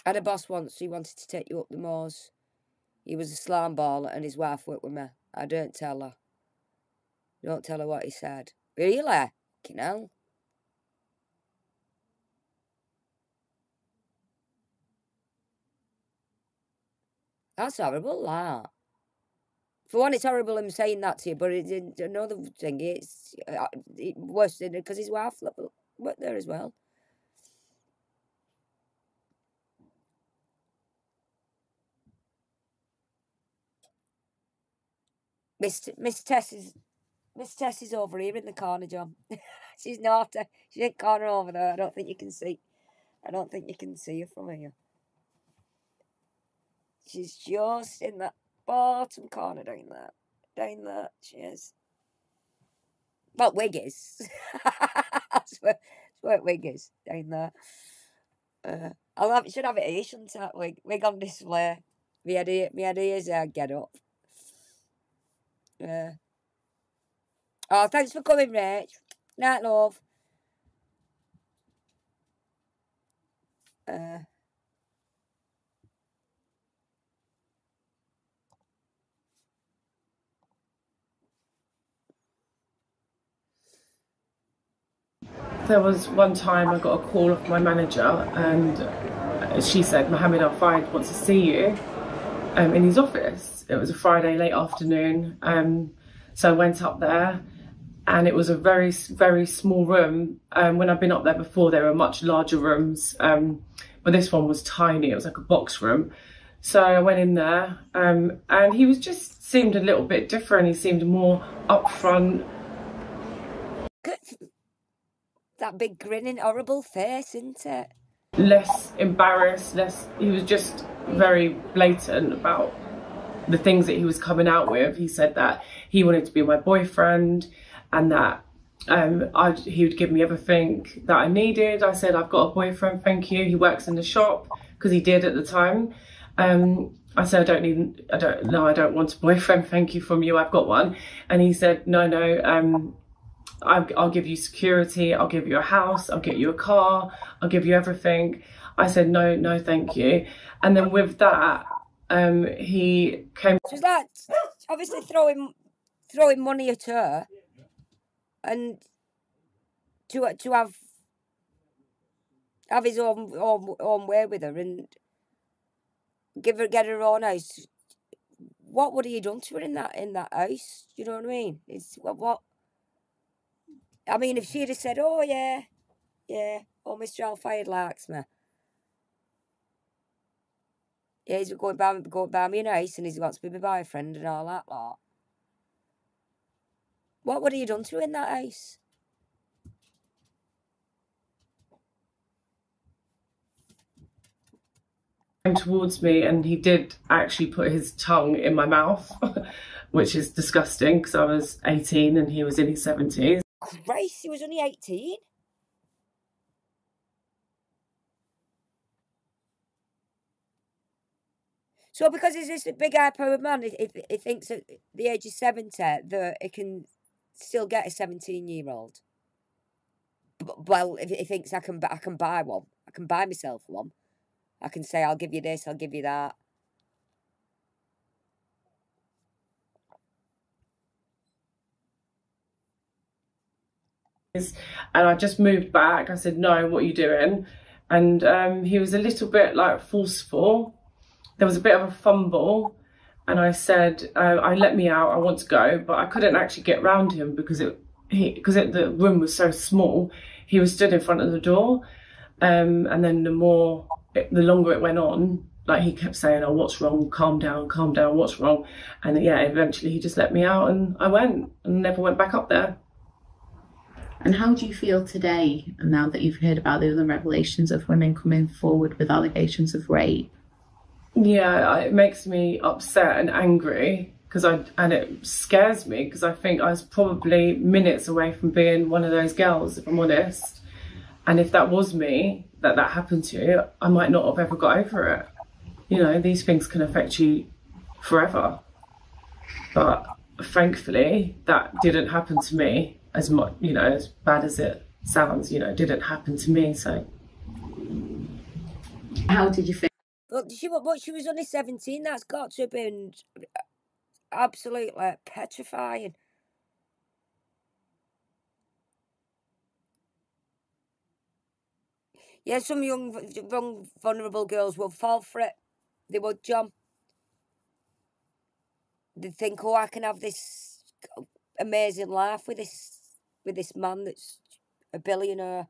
I had a boss once, he wanted to take you up the moors. He was a slam baller and his wife worked with me. I don't tell her. Don't tell her what he said. Really? Fucking hell. That's horrible, that. For one, it's horrible him saying that to you, but another thing, it's worse than it because his wife worked there as well. Miss Tess is over here in the corner, John. She's naughty. She's in the corner over there. I don't think you can see her from here. She's just in that bottom corner down there. Down there, she is. Well, wig is. That's where wig is, down there. Should have it here, shouldn't I? Wig on display. My ideas get up. Oh, thanks for coming, Rach. Night, love. There was one time I got a call off my manager and she said, Mohammed Alfayed wants to see you in his office. It was a Friday late afternoon, so I went up there and it was a very, very small room. When I've been up there before, there were much larger rooms, but this one was tiny. It was like a box room. So I went in there and he was just seemed a little bit different. He seemed more upfront. That big grinning horrible face, isn't it? Less embarrassed, he was just very blatant about the things that he was coming out with. He said that he wanted to be my boyfriend and that he would give me everything that I needed. I said, I've got a boyfriend, thank you. He works in the shop, because he did at the time. I said, I don't want a boyfriend, thank you, from you, I've got one. And he said, no, I'll give you security, I'll give you a house, I'll get you a car, I'll give you everything. I said, no, thank you. And then with that, he came... So it's like, obviously throwing money at her and to have his own way with her and get her own house. What would he have done to her in that house? You know what I mean? It's what... I mean, if she'd have said, oh, yeah, oh, Mr. Alfayed likes me. Yeah, he's going by me in house and he wants to be my boyfriend and all that lot. What would he have done to her in that house? Came towards me and he did actually put his tongue in my mouth, which is disgusting because I was 18 and he was in his 70s. Christ, he was only 18? So because he's this big high-powered man, he thinks at the age of 70 that he can still get a 17-year-old. Well, if he thinks I can buy one, I can buy myself one. I can say, I'll give you this, I'll give you that. And I just moved back. I said, no, what are you doing? And he was a little bit like forceful. There was a bit of a fumble. And I said, I let me out, I want to go. But I couldn't actually get round him because the room was so small. He was stood in front of the door. And then the longer it went on, like he kept saying, oh, what's wrong? Calm down, what's wrong? And yeah, eventually he just let me out and I went and never went back up there. And how do you feel today, now that you've heard about the other revelations of women coming forward with allegations of rape? Yeah, it makes me upset and angry and it scares me because I think I was probably minutes away from being one of those girls, if I'm honest. And if that was me, that happened to, I might not have ever got over it. You know, these things can affect you forever. But thankfully, that didn't happen to me. As much, you know, as bad as it sounds, you know, it didn't happen to me. So, how did you feel? But she was only 17. That's got to have been absolutely petrifying. Yeah, some young vulnerable girls will fall for it. They would, John. They'd think, oh, I can have this amazing life with this man that's a billionaire.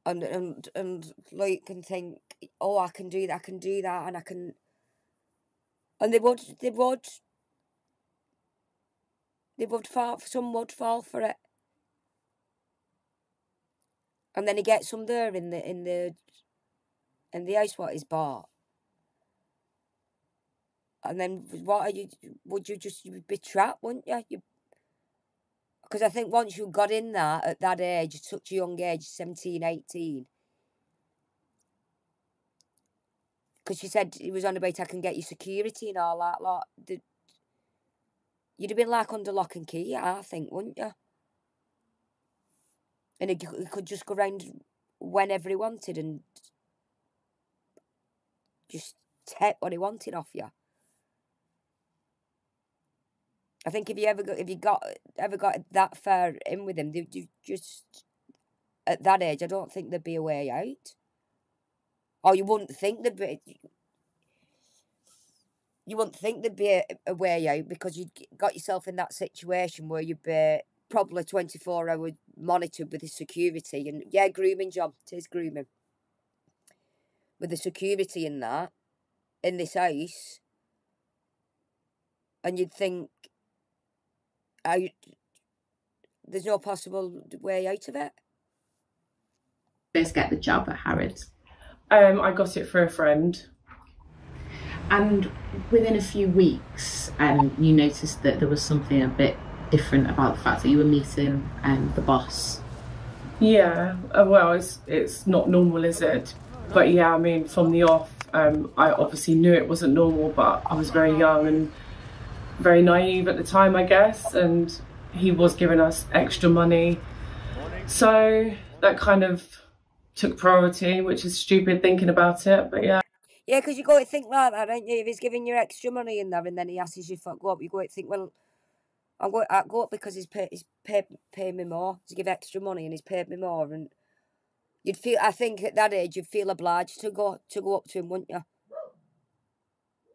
And like can think, oh, I can do that, and I can. And some would fall for it. And then he gets some there in the And the house what is bought. And then what are you? Would you just be trapped, wouldn't you? Because I think once you got in there at that age, at such a young age, 17, 18. Because she said he was on about I can get you security and all that lot. You'd have been like under lock and key, I think, wouldn't you? And he could just go round whenever he wanted and just take what he wanted off you. I think if you ever got that far in with him, you just at that age, I don't think there'd be a way out. Or you wouldn't think there'd be. You wouldn't think there'd be a way out because you'd got yourself in that situation where you'd be probably 24-hour monitored with the security and grooming job. It is grooming. With the security in that, in this house, and you'd think there's no possible way out of it. First get the job at Harrods? I got it for a friend. And within a few weeks, you noticed that there was something a bit different about the fact that you were meeting the boss. Yeah, well, it's not normal, is it? But yeah, I mean, from the off, I obviously knew it wasn't normal, but I was very young and very naive at the time, I guess, and he was giving us extra money. So that kind of took priority, which is stupid thinking about it, but yeah. Yeah, because you got to think like that, don't you? If he's giving you extra money in there and then he asks you to go up, you got to think, well, I'll go up because he's paid me more. He's give extra money and he's paid me more, and you'd feel. I think at that age you'd feel obliged to go up to him, wouldn't you?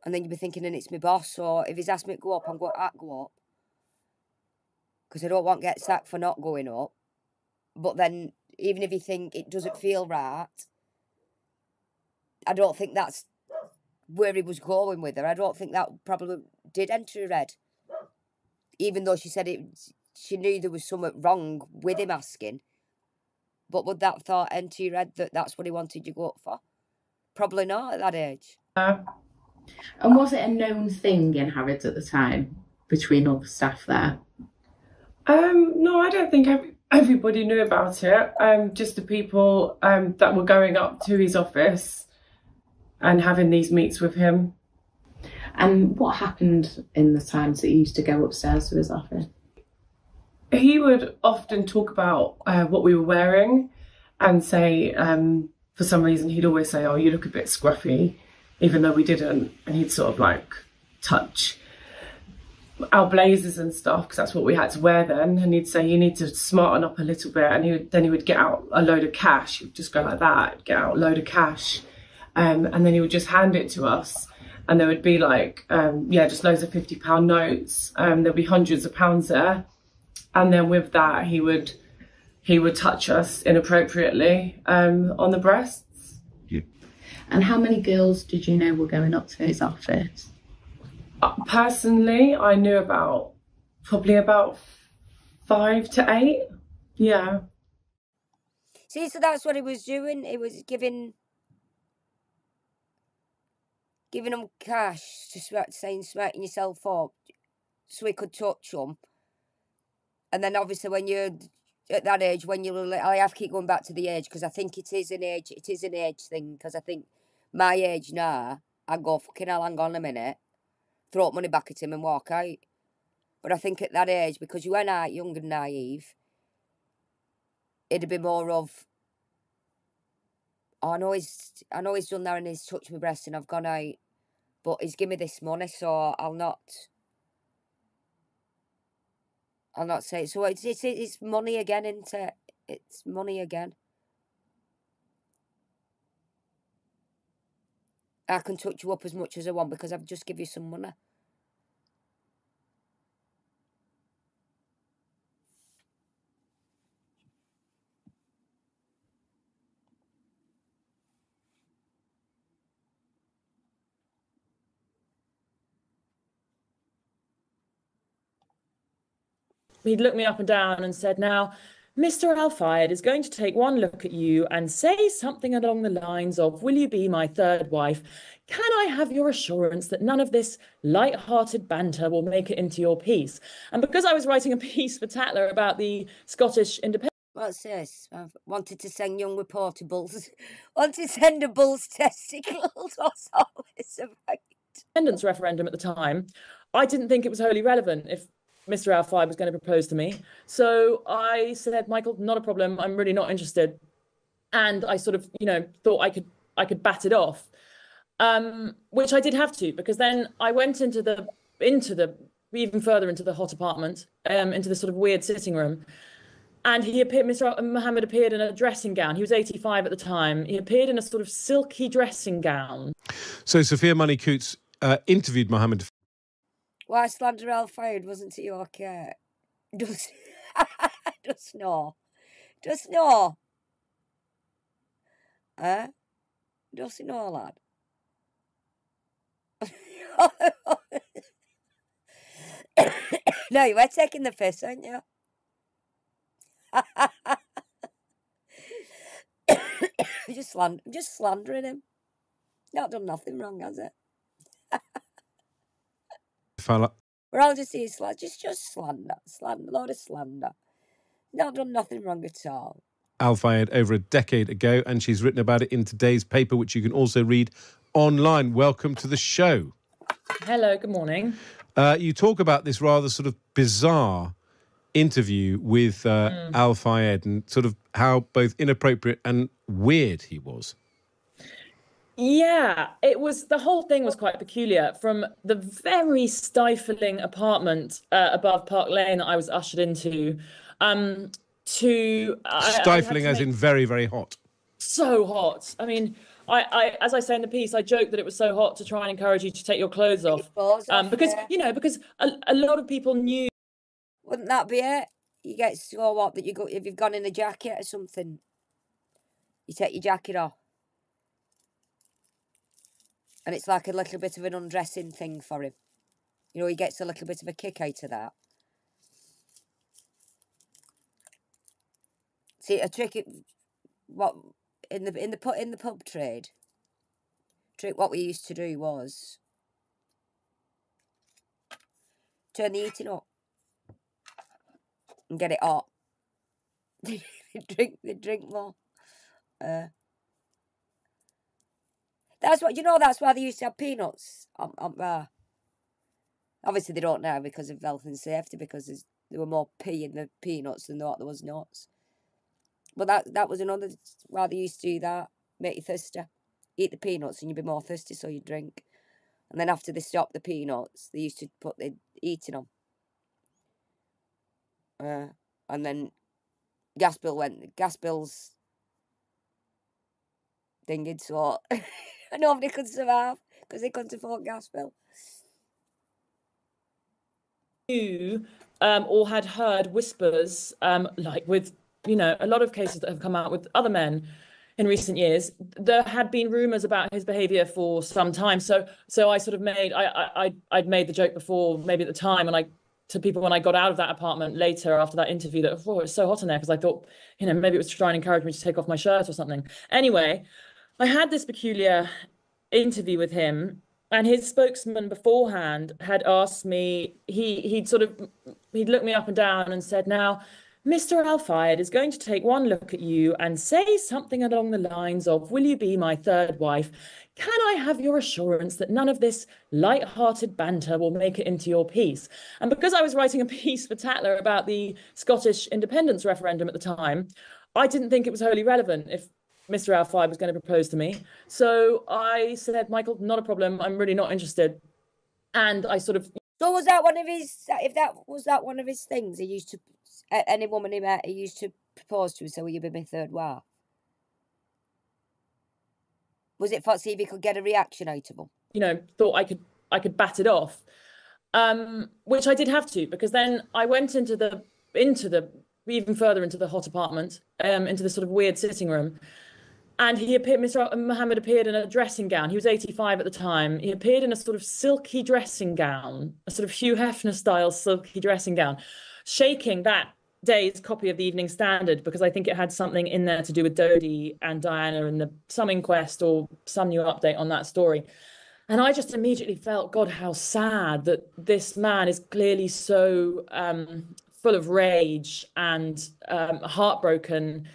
And then you'd be thinking, and it's my boss, so if he's asked me to go up, I'm going to go up because I don't want to get sacked for not going up. But then, even if you think it doesn't feel right, I don't think that's where he was going with her. I don't think that probably did enter her head. Even though she said she knew there was something wrong with him asking. But would that thought enter your head that that's what he wanted you to go up for? Probably not at that age. And was it a known thing in Harrods at the time between all the staff there? No, I don't think everybody knew about it. Just the people that were going up to his office and having these meets with him. And what happened in the times that you used to go upstairs to his office? He would often talk about what we were wearing and say, for some reason, he'd always say, oh, you look a bit scruffy, even though we didn't. And he'd sort of like touch our blazers and stuff because that's what we had to wear then. And he'd say, you need to smarten up a little bit. And then he would get out a load of cash. He'd just go like that, get out a load of cash. And then he would just hand it to us. And there would be like, just loads of £50 notes. There'd be hundreds of pounds there. And then with that, he would touch us inappropriately on the breasts. Yeah. And how many girls did you know were going up to his office? Personally, I knew probably about 5 to 8. Yeah. See, so that's what he was doing. He was giving them cash to smarting yourself up so he could touch them. And then obviously when you're at that age, I have to keep going back to the age because I think it is an age thing. Because I think my age now, I go, fucking hell, hang on a minute, throw money back at him and walk out. But I think at that age, because you were young and naive, it'd be more of, oh, I know he's done that and he's touched my breast and I've gone out, but he's given me this money, so I'll not say it. So it's money again, isn't it? It's money again. I can touch you up as much as I want because I've just give you some money. He'd looked me up and down and said, now, Mr. Alfayed is going to take one look at you and say something along the lines of, will you be my third wife? Can I have your assurance that none of this light-hearted banter will make it into your piece? And because I was writing a piece for Tatler about the Scottish independence... What's this? I've wanted to send young reporter bulls. Wanted to send a bull's testicles. What's all this about? Independence referendum at the time, I didn't think it was wholly relevant if Mr. Alfayed was going to propose to me. So I said, Michael, not a problem. I'm really not interested. And I sort of, thought I could bat it off, which I did have to, because then I went into the even further into the hot apartment, into the sort of weird sitting room. And Mr. Mohammed appeared in a dressing gown. He was 85 at the time. He appeared in a sort of silky dressing gown. So Sophia Money-Coutts interviewed Mohammed. Why slander Alfayed? Wasn't it okay? Just no. Just no. Just no, lad. No, you were taking the piss, aren't you? just slandering him. Not done nothing wrong, has it? We're all just here just slander, load of slander. Not done nothing wrong at all. Alfayed over a decade ago, and she's written about it in today's paper, which you can also read online. Welcome to the show. Hello, good morning. You talk about this rather sort of bizarre interview with Alfayed and sort of how both inappropriate and weird he was. Yeah, the whole thing was quite peculiar. From the very stifling apartment above Park Lane that I was ushered into, to... Stifling as in very, very hot. So hot. I mean, I as I say in the piece, I joked that it was so hot to try and encourage you to take your clothes off. Because a lot of people knew... Wouldn't that be it? You get so what that if you've gone in a jacket or something, you take your jacket off. And it's like a little bit of an undressing thing for him. He gets a little bit of a kick out of that. See, a trick in the pub trade. What we used to do was turn the heating up and get it hot. they drink more. That's why they used to have peanuts on bar. Obviously they don't now because of health and safety, because there were more pee in the peanuts than there was nuts. But that was another why they used to do that. Make you thirsty. Eat the peanuts and you'd be more thirsty, so you drink. And then after they stopped the peanuts, they used to put the eating on. And then gas bills dinged, so nobody could survive because they couldn't afford gas bill. You or had heard whispers, like with a lot of cases that have come out with other men in recent years. There had been rumours about his behaviour for some time. So I sort of I'd made the joke before, maybe at the time, and to people when I got out of that apartment later after that interview, that it's so hot in there, because I thought maybe it was to try and encourage me to take off my shirt or something. Anyway, I had this peculiar interview with him, and his spokesman beforehand had asked me, he'd looked me up and down and said, now, Mr. Alfayed is going to take one look at you and say something along the lines of, will you be my third wife? Can I have your assurance that none of this light-hearted banter will make it into your piece? And because I was writing a piece for Tatler about the Scottish independence referendum at the time, I didn't think it was wholly relevant if Mr. Alfayed was going to propose to me. So I said, Michael, not a problem. I'm really not interested. And I sort of... So was that one of his... Was that one of his things? He used to... Any woman he met, he used to propose to her, so will you be my third wife? Was it for see if he could get a reaction out of them? Thought I could bat it off, which I did have to, because then I went into the even further into the hot apartment, into the sort of weird sitting room, and Mr. Mohammed appeared in a dressing gown. He was 85 at the time. He appeared in a sort of silky dressing gown, a sort of Hugh Hefner style silky dressing gown, shaking that day's copy of the Evening Standard because I think it had something in there to do with Dodie and Diana and some inquest or some new update on that story. And I just immediately felt, God, how sad that this man is clearly so full of rage and heartbroken.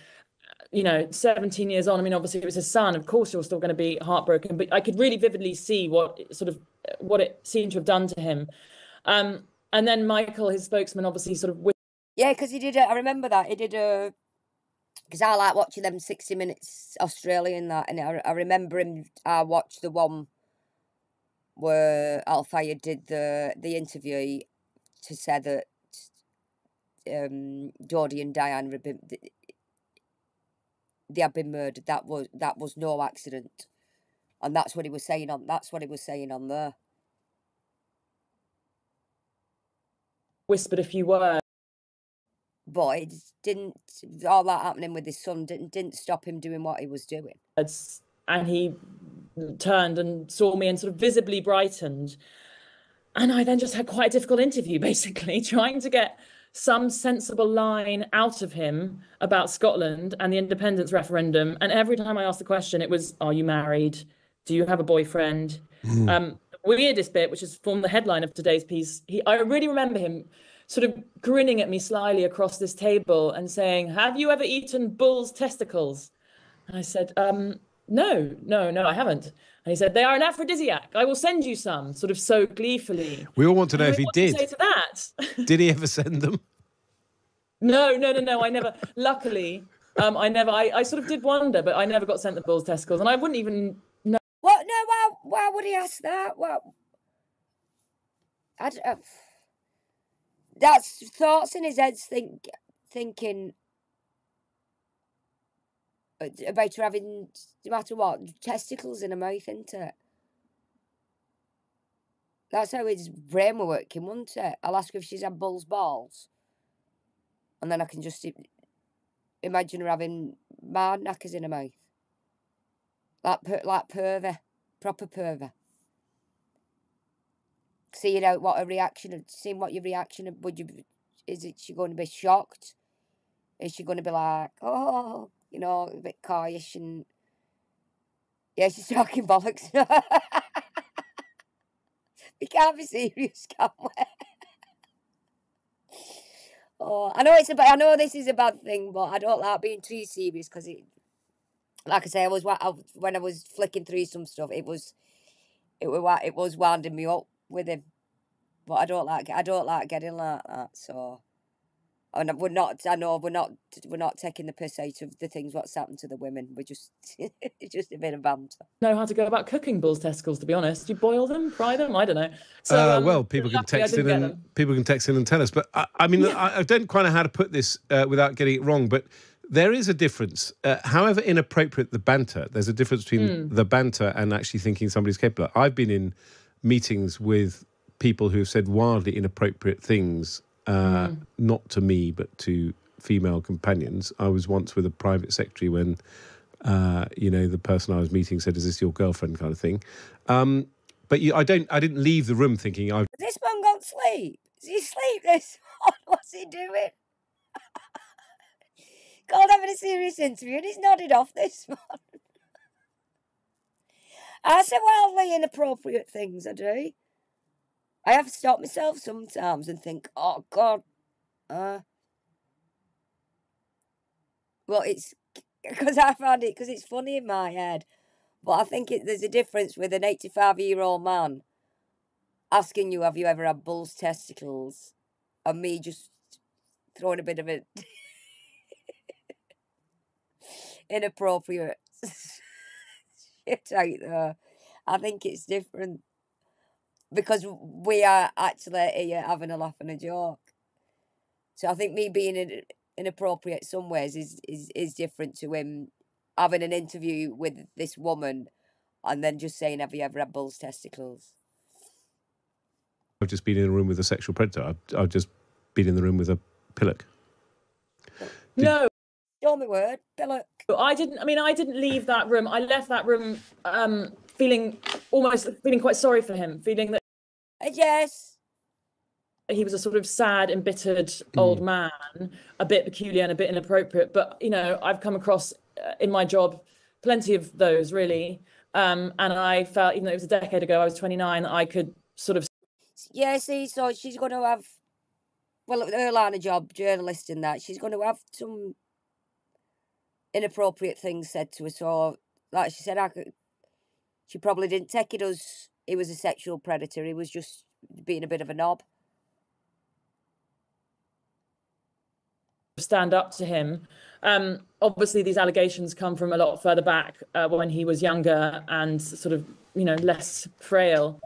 17 years on. I mean, obviously it was his son. Of course, you're still going to be heartbroken, but I could really vividly see what it seemed to have done to him. And then Michael, his spokesman, obviously sort of. Yeah, because he did. I remember that he did a. Because I like watching them 60 Minutes Australian that, and I remember him. I watched the one where Alfayed did the interview to say that Dodie and Diane had been. They had been murdered. That was no accident, and that's what he was saying on. That's what he was saying on there. Whispered a few words, but it didn't. All that happening with his son didn't stop him doing what he was doing. And he turned and saw me and sort of visibly brightened, and I then just had quite a difficult interview, basically trying to get some sensible line out of him about Scotland and the independence referendum. And every time I asked the question, it was, are you married? Do you have a boyfriend? The weirdest bit, which has formed the headline of today's piece, I really remember him sort of grinning at me slyly across this table and saying, have you ever eaten bull's testicles? And I said, no, I haven't. And he said, they are an aphrodisiac. I will send you some, sort of so gleefully. We all want to know if he did. What do you say to that? Did he ever send them? No. I never. Luckily, I never. I sort of did wonder, but I never got sent the bull's testicles, and I wouldn't even know. What? No. Why would he ask that? What? That's thoughts in his head thinking about her having, no matter what, testicles in her mouth, isn't it? That's how his brain were working, wasn't it? I'll ask her if she's had bull's balls. And then I can just imagine her having mad knackers in her mouth. Like pervy. Proper pervy. Seeing out what her reaction, seeing what your reaction, is she going to be shocked? Is she going to be like, oh, a bit coyish and... Yeah, she's talking bollocks. We can't be serious, can we? Oh, I know this is a bad thing, but I don't like being too serious because it, like I say, when I was flicking through some stuff, it was winding me up with him. But I don't like getting like that. So, and we're not taking the piss out of the things what's happened to the women. We're just it's just a bit of banter. Know how to go about cooking bull's testicles? To be honest, do you boil them, fry them? I don't know. So well, people can text in and tell us. But I mean, I don't quite know how to put this without getting it wrong. But there is a difference. However inappropriate the banter, there's a difference between the banter and actually thinking somebody's capable. I've been in meetings with people who have said wildly inappropriate things. Not to me, but to female companions. I was once with a private secretary when, the person I was meeting said, "Is this your girlfriend?" kind of thing. But I didn't leave the room thinking I've. This man got sleep. Is he asleep? This one? What's he doing? God, having a serious interview, and he's nodded off. This one. I say wildly inappropriate things. I do. I have to stop myself sometimes and think, oh, God. Well, it's because I found it, because it's funny in my head. But I think there's a difference with an 85-year-old man asking you, have you ever had bull's testicles? And me just throwing a bit of a inappropriate shit out there. I think it's different. Because we are actually here having a laugh and a joke. So I think me being inappropriate some ways is different to him having an interview with this woman and then just saying, have you ever had bull's testicles? I've just been in a room with a sexual predator. I've just been in the room with a pillock. No. Show me word, pillock. I didn't leave that room. I left that room feeling quite sorry for him, feeling that. Yes. he was a sort of sad, embittered old man, a bit peculiar and a bit inappropriate. But, you know, I've come across in my job plenty of those, really. And I felt, even though it was a decade ago, I was 29, I could sort of... Yeah, see, so she's going to have, well, her line of job, journalist and that, she's going to have some inappropriate things said to her. So, like she said, she probably didn't take it as he was a sexual predator. He was just being a bit of a knob. Stand up to him. Obviously, these allegations come from a lot further back when he was younger and sort of, you know, less frail.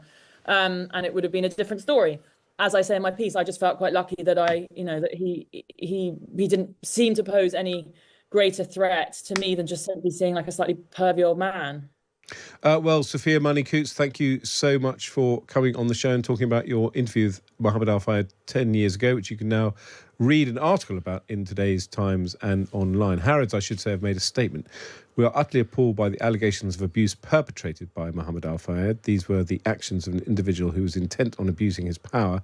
And it would have been a different story. As I say in my piece, I just felt quite lucky that that he didn't seem to pose any greater threat to me than just simply seeing like a slightly pervy old man. Well, Sophia Money-Coutts, thank you so much for coming on the show and talking about your interview with Mohammed Alfayed 10 years ago, which you can now read an article about in today's Times and online. Harrods, I should say, have made a statement. We are utterly appalled by the allegations of abuse perpetrated by Mohammed Alfayed. These were the actions of an individual who was intent on abusing his power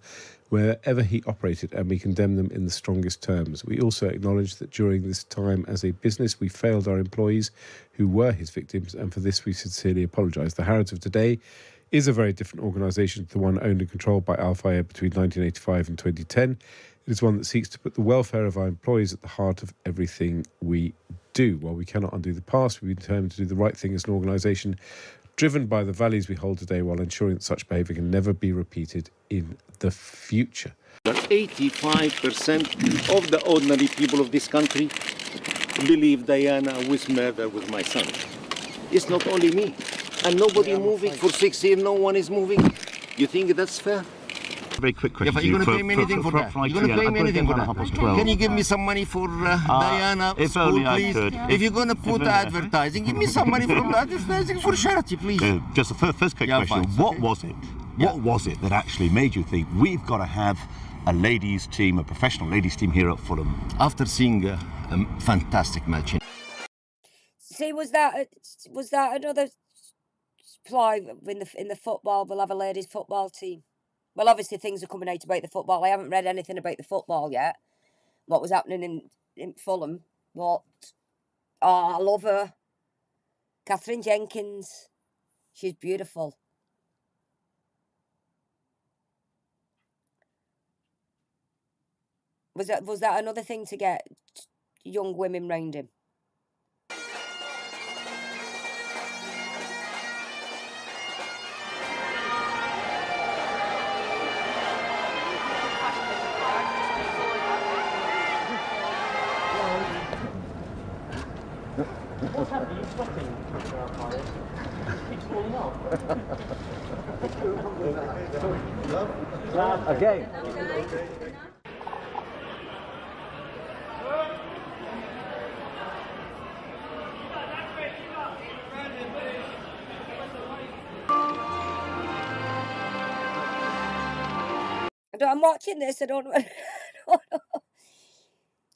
wherever he operated, and we condemn them in the strongest terms. We also acknowledge that during this time as a business, we failed our employees who were his victims, and for this we sincerely apologise. The Harrods of today is a very different organisation to the one owned and controlled by Alfayed between 1985 and 2010. It is one that seeks to put the welfare of our employees at the heart of everything we do. While we cannot undo the past, we determined to do the right thing as an organisation, driven by the values we hold today, while ensuring that such behaviour can never be repeated in the future. 85% of the ordinary people of this country believe Diana was murdered with my son. It's not only me. And nobody moving for 6 years, no one is moving. You think that's fair? Very quick question. Yeah, you're going to pay me anything for that? You're going to pay me anything for that? Can you give me some money for Diana if school, only please? I could. If you're going to put advertising, give me some money from the advertising for charity, please. Just a first quick question. What was it? What was it that actually made you think we've got to have a ladies' team, a professional ladies' team here at Fulham? After seeing a fantastic match. See, was that another ploy in the football? We'll have a ladies' football team. Well, obviously things are coming out about the football. I haven't read anything about the football yet. What was happening in Fulham? But I love her. Catherine Jenkins. She's beautiful. Was that another thing to get young women round him? What's happening? You're sweating. Keeps falling off. Again. I'm watching this. I don't know.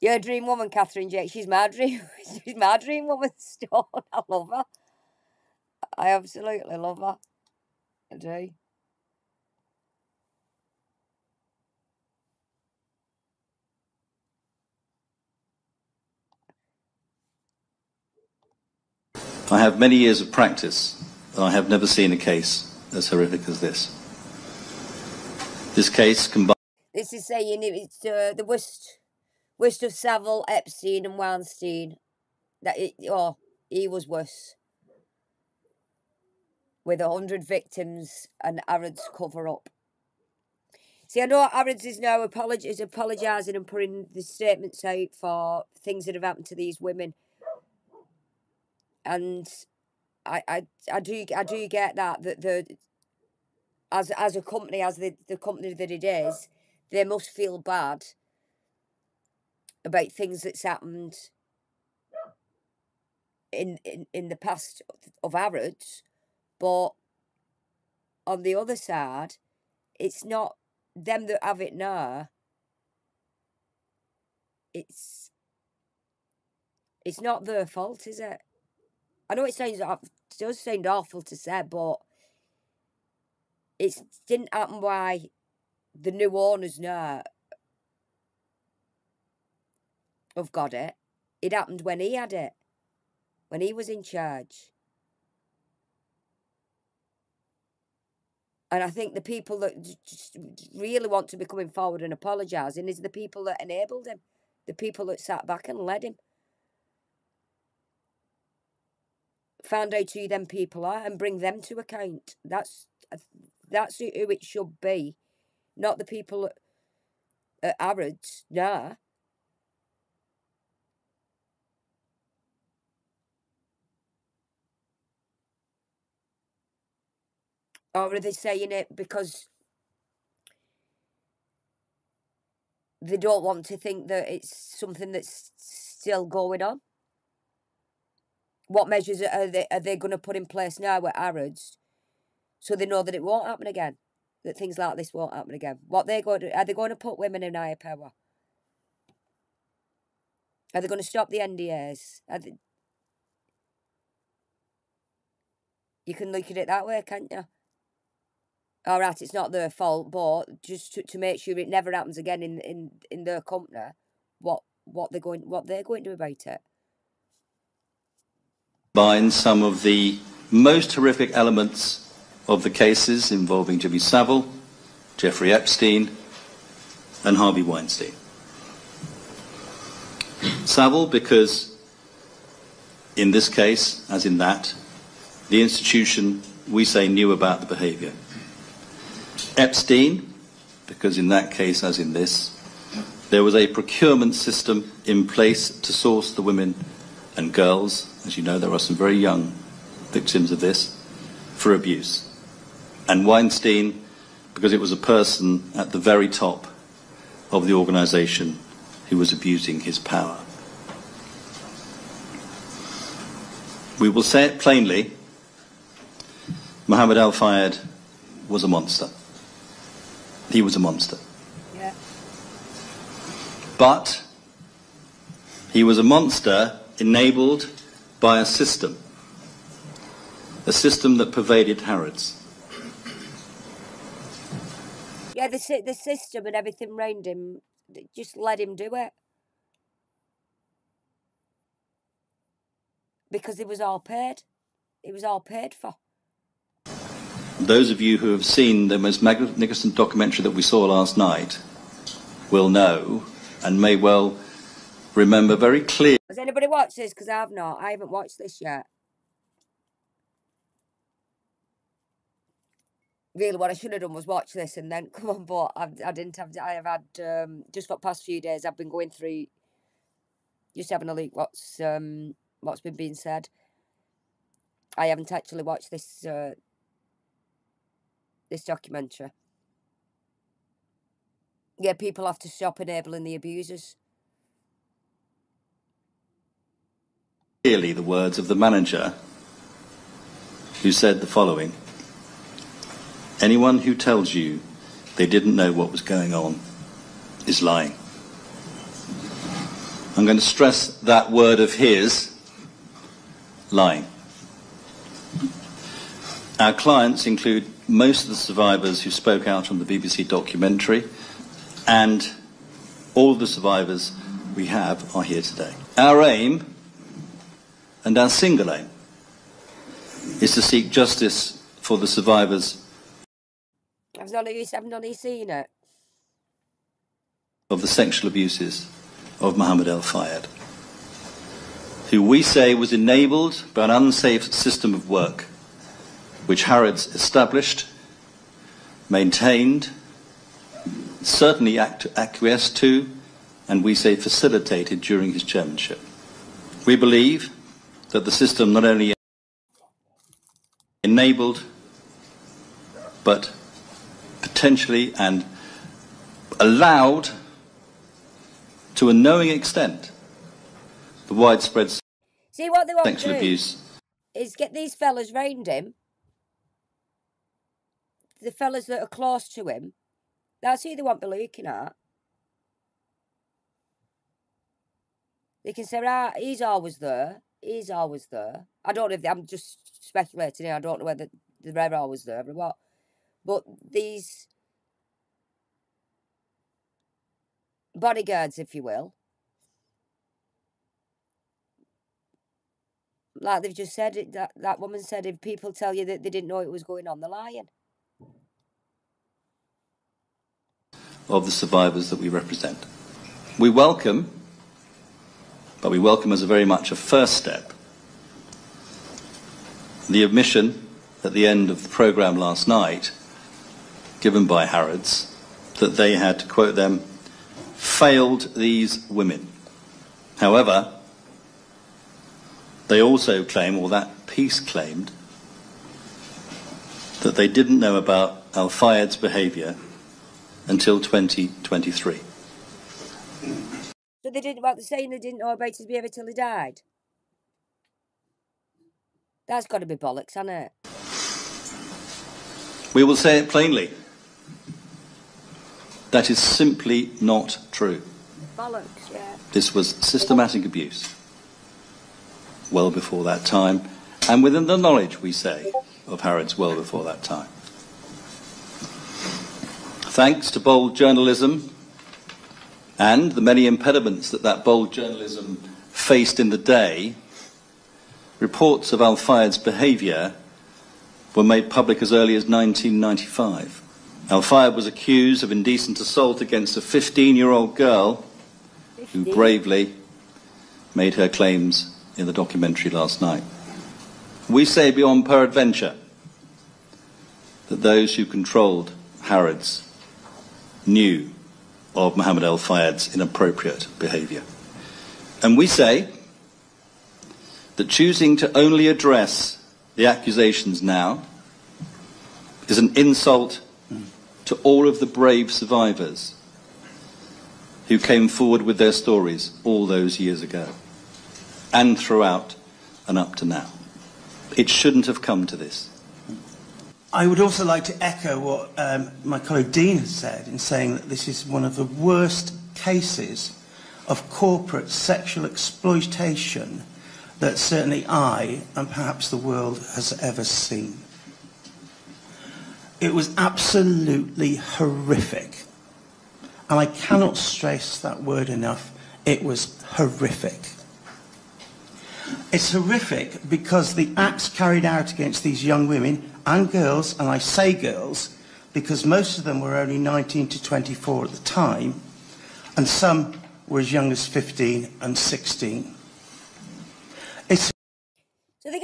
Your dream woman, Catherine Jake. She's my dream. She's my dream woman, Stone. I love her. I absolutely love her. I do. I have many years of practice, and I have never seen a case as horrific as this. This case combines... This is saying it's the worst of Savile, Epstein and Weinstein. He was worse. With 100 victims and Harrods cover-up. See, I know Harrods is now apologising and putting the statements out for things that have happened to these women. And I do get that as a company, as the company that it is, they must feel bad about things that's happened in the past of Harrods, but on the other side, it's not them that have it now. It's not their fault, is it? I know it does sound awful to say, but it didn't happen by the new owners now have got it. It happened when he had it, when he was in charge. And I think the people that just really want to be coming forward and apologising is the people that enabled him, the people that sat back and led him. Find out who them people are and bring them to account. That's who it should be, not the people at Harrods. Nah. Or are they saying it because they don't want to think that it's something that's still going on? What measures are they going to put in place now at Harrods so they know that it won't happen again? That things like this won't happen again? Are they going to put women in higher power? Are they going to stop the NDAs? You can look at it that way, can't you? All right, it's not their fault, but just to make sure it never happens again in their company, what they're going to do about it. Bind some of the most horrific elements of the cases involving Jimmy Savile, Jeffrey Epstein, and Harvey Weinstein. Savile, because in this case, as in that, the institution, we say, knew about the behaviour. Epstein, because in that case, as in this, there was a procurement system in place to source the women and girls, as you know, there are some very young victims of this, for abuse. And Weinstein, because it was a person at the very top of the organisation who was abusing his power. We will say it plainly, Mohammed Alfayed was a monster. He was a monster. Yeah. But he was a monster enabled by a system that pervaded Harrods. Yeah, the system and everything around him just let him do it. Because it was all paid. It was all paid for. Those of you who have seen the most magnificent documentary that we saw last night will know and may well remember very clearly. Has anybody watched this? Because I've not. I haven't watched this yet. Really, what I should have done was watch this and then come on, but I didn't have. I have had just for the past few days. I've been going through, just having a look what's been being said. I haven't actually watched this this documentary. Yeah, people have to stop enabling the abusers. Clearly, the words of the manager, who said the following: anyone who tells you they didn't know what was going on is lying. I'm going to stress that word of his, lying. Our clients include most of the survivors who spoke out on the BBC documentary, and all of the survivors we have are here today. Our aim, and our single aim, is to seek justice for the survivors I've not seen it. of the sexual abuses of Mohammed Alfayed, who we say was enabled by an unsafe system of work which Harrods established, maintained, certainly acquiesced to, and we say facilitated during his chairmanship. We believe that the system not only enabled, but potentially and allowed to a knowing extent the widespread See, what they want to sexual do abuse is get these fellas round him, the fellas that are close to him. That's who they want to be looking at. They can say, right, he's always there. He's always there. I don't know if I'm just speculating here. I don't know whether they're always there or what. But these bodyguards, if you will. Like they've just said, that woman said, if people tell you that they didn't know it was going on, they're lying. Of the survivors that we represent. We welcome, but we welcome as a very much a first step, the admission at the end of the programme last night, given by Harrods, that they had, to quote them, failed these women. However, they also claim, or that piece claimed, that they didn't know about Alfayed's behaviour until 2023. So they didn't, what they're saying, they didn't know about his behaviour till he died? That's got to be bollocks, hasn't it? We will say it plainly. That is simply not true. Bollocks, yeah. This was systematic abuse well before that time, and within the knowledge, we say, of Harrods well before that time. Thanks to bold journalism and the many impediments that bold journalism faced in the day, reports of Alfayed's behaviour were made public as early as 1995. Alfayed was accused of indecent assault against a 15-year-old girl who bravely made her claims in the documentary last night. We say beyond peradventure that those who controlled Harrods knew of Mohammed Alfayed's inappropriate behaviour. And we say that choosing to only address the accusations now is an insult to all of the brave survivors who came forward with their stories all those years ago, and throughout and up to now. It shouldn't have come to this. I would also like to echo what my colleague Dean has said in saying that this is one of the worst cases of corporate sexual exploitation that certainly I, and perhaps the world, has ever seen. It was absolutely horrific. And I cannot stress that word enough. It was horrific. It's horrific because the acts carried out against these young women and girls, and I say girls because most of them were only 19 to 24 at the time, and some were as young as 15 and 16. So they're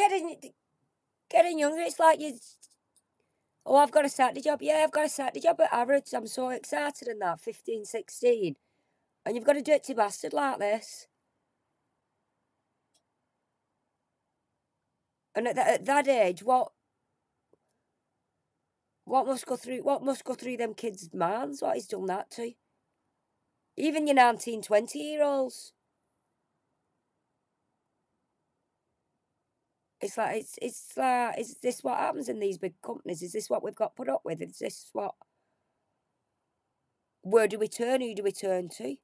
getting younger. It's like oh, I've got a Saturday job. Yeah, I've got a Saturday job at Harrods. I'm so excited in that, 15, 16. And you've got a dirty bastard like this. And at that age, what must go through them kids' minds? What he's done that to? Even your 19, 20-year-olds. It's like, is this what happens in these big companies? Is this what we've got put up with? Is this what... Where do we turn? Who do we turn to?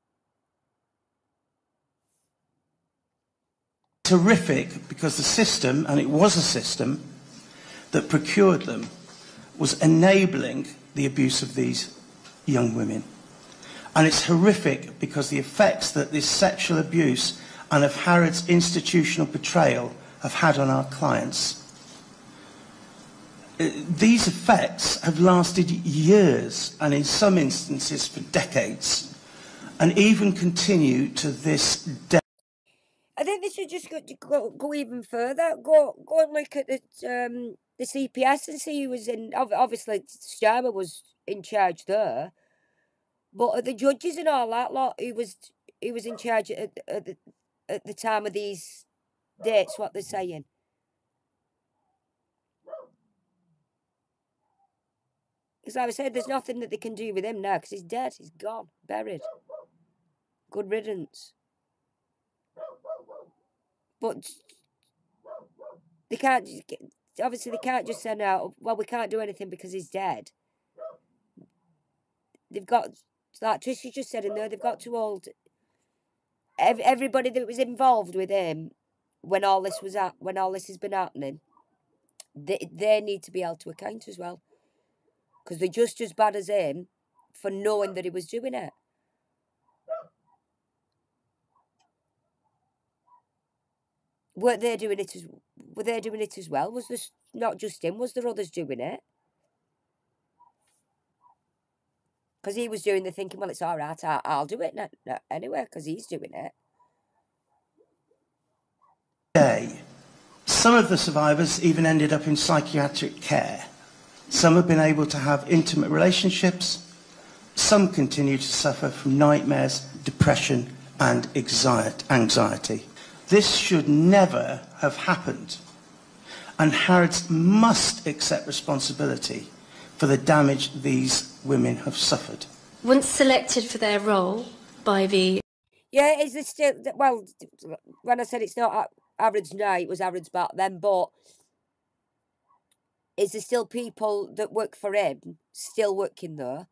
Terrific because the system, and it was a system that procured them, was enabling the abuse of these young women. And it's horrific because the effects that this sexual abuse and of Harrods' institutional betrayal have had on our clients. These effects have lasted years, and in some instances for decades, and even continue to this day. I think they should just go even further. Go and look at the CPS and see who was in. Obviously, Starmer was in charge there, but the judges and all that lot, who was in charge at the time of these dates. What they're saying. Because like I said, there's nothing that they can do with him now because he's dead. He's gone, buried. Good riddance. But they can't. Obviously, they can't just say no. Well, we can't do anything because he's dead. They've got, like Tricia just said in there, they've got to hold everybody that was involved with him when all this has been happening. They need to be held to account as well, because they're just as bad as him for knowing that he was doing it. Were they doing it as well? Was this not just him? Was there others doing it? Because he was doing the thinking, well, it's all right, I'll do it anyway, because he's doing it. Some of the survivors even ended up in psychiatric care. Some have been able to have intimate relationships. Some continue to suffer from nightmares, depression and anxiety. This should never have happened. And Harrods must accept responsibility for the damage these women have suffered. Once selected for their role by the... Yeah, is this still... Well, when I said it's not Harrods now, it was Harrods back then, but is there still people that work for him still working there?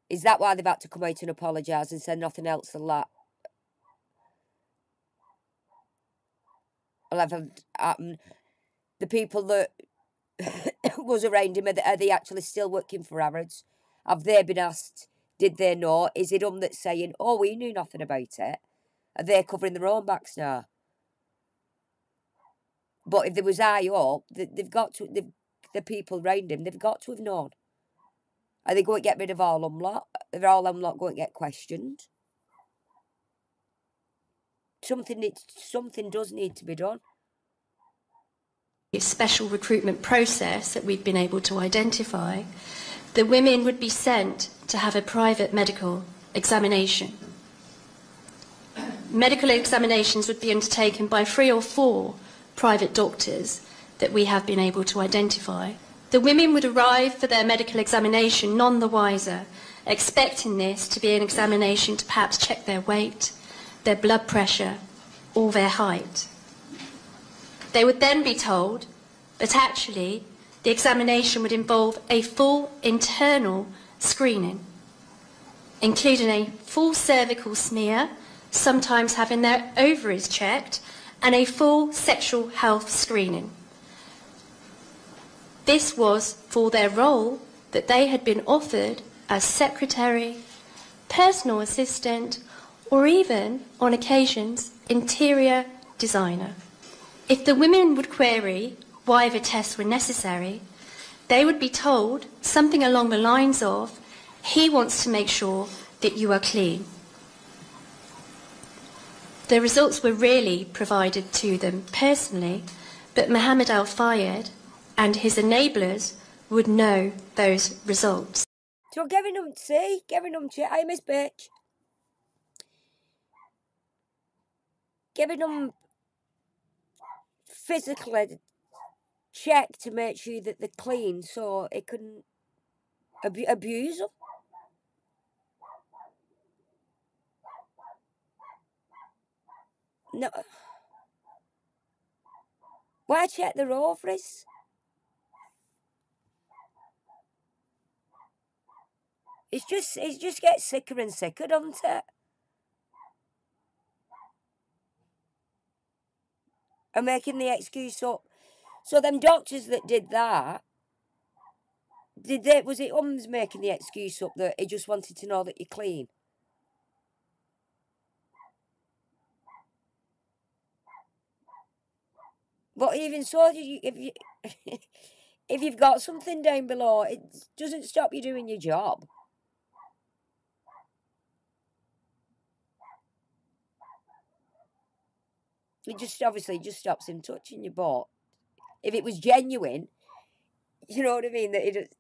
Is that why they've had to come out and apologise and say nothing else than that? Well, the people that was around him, are they actually still working for Harrods? Have they been asked, did they know? Is it that's saying, oh, we knew nothing about it? Are they covering their own backs now? But if there was high up, they've got to, the people around him, they've got to have known. Are they going to get rid of all them lot? Are all them lot going to get questioned? Something does need to be done. Special recruitment process that we've been able to identify, the women would be sent to have a private medical examination. Medical examinations would be undertaken by 3 or 4 private doctors that we have been able to identify. The women would arrive for their medical examination none the wiser, expecting this to be an examination to perhaps check their weight, their blood pressure, or their height. They would then be told that actually the examination would involve a full internal screening, including a full cervical smear, sometimes having their ovaries checked, and a full sexual health screening. This was for their role that they had been offered as secretary, personal assistant, or even, on occasions, interior designer. If the women would query why the tests were necessary, they would be told something along the lines of, he wants to make sure that you are clean. The results were really provided to them personally, but Mohammed Alfayed and his enablers would know those results. So giving them I miss bitch. Giving them physically check to make sure that they're clean so it couldn't abuse them. No. Why check their ovaries? It just gets sicker and sicker, doesn't it? And making the excuse up. So them doctors that did that, was it making the excuse up that he just wanted to know that you're clean? But even so, if you've got something down below, it doesn't stop you doing your job. It just obviously stops him touching you. But if it was genuine, you know what I mean? That it.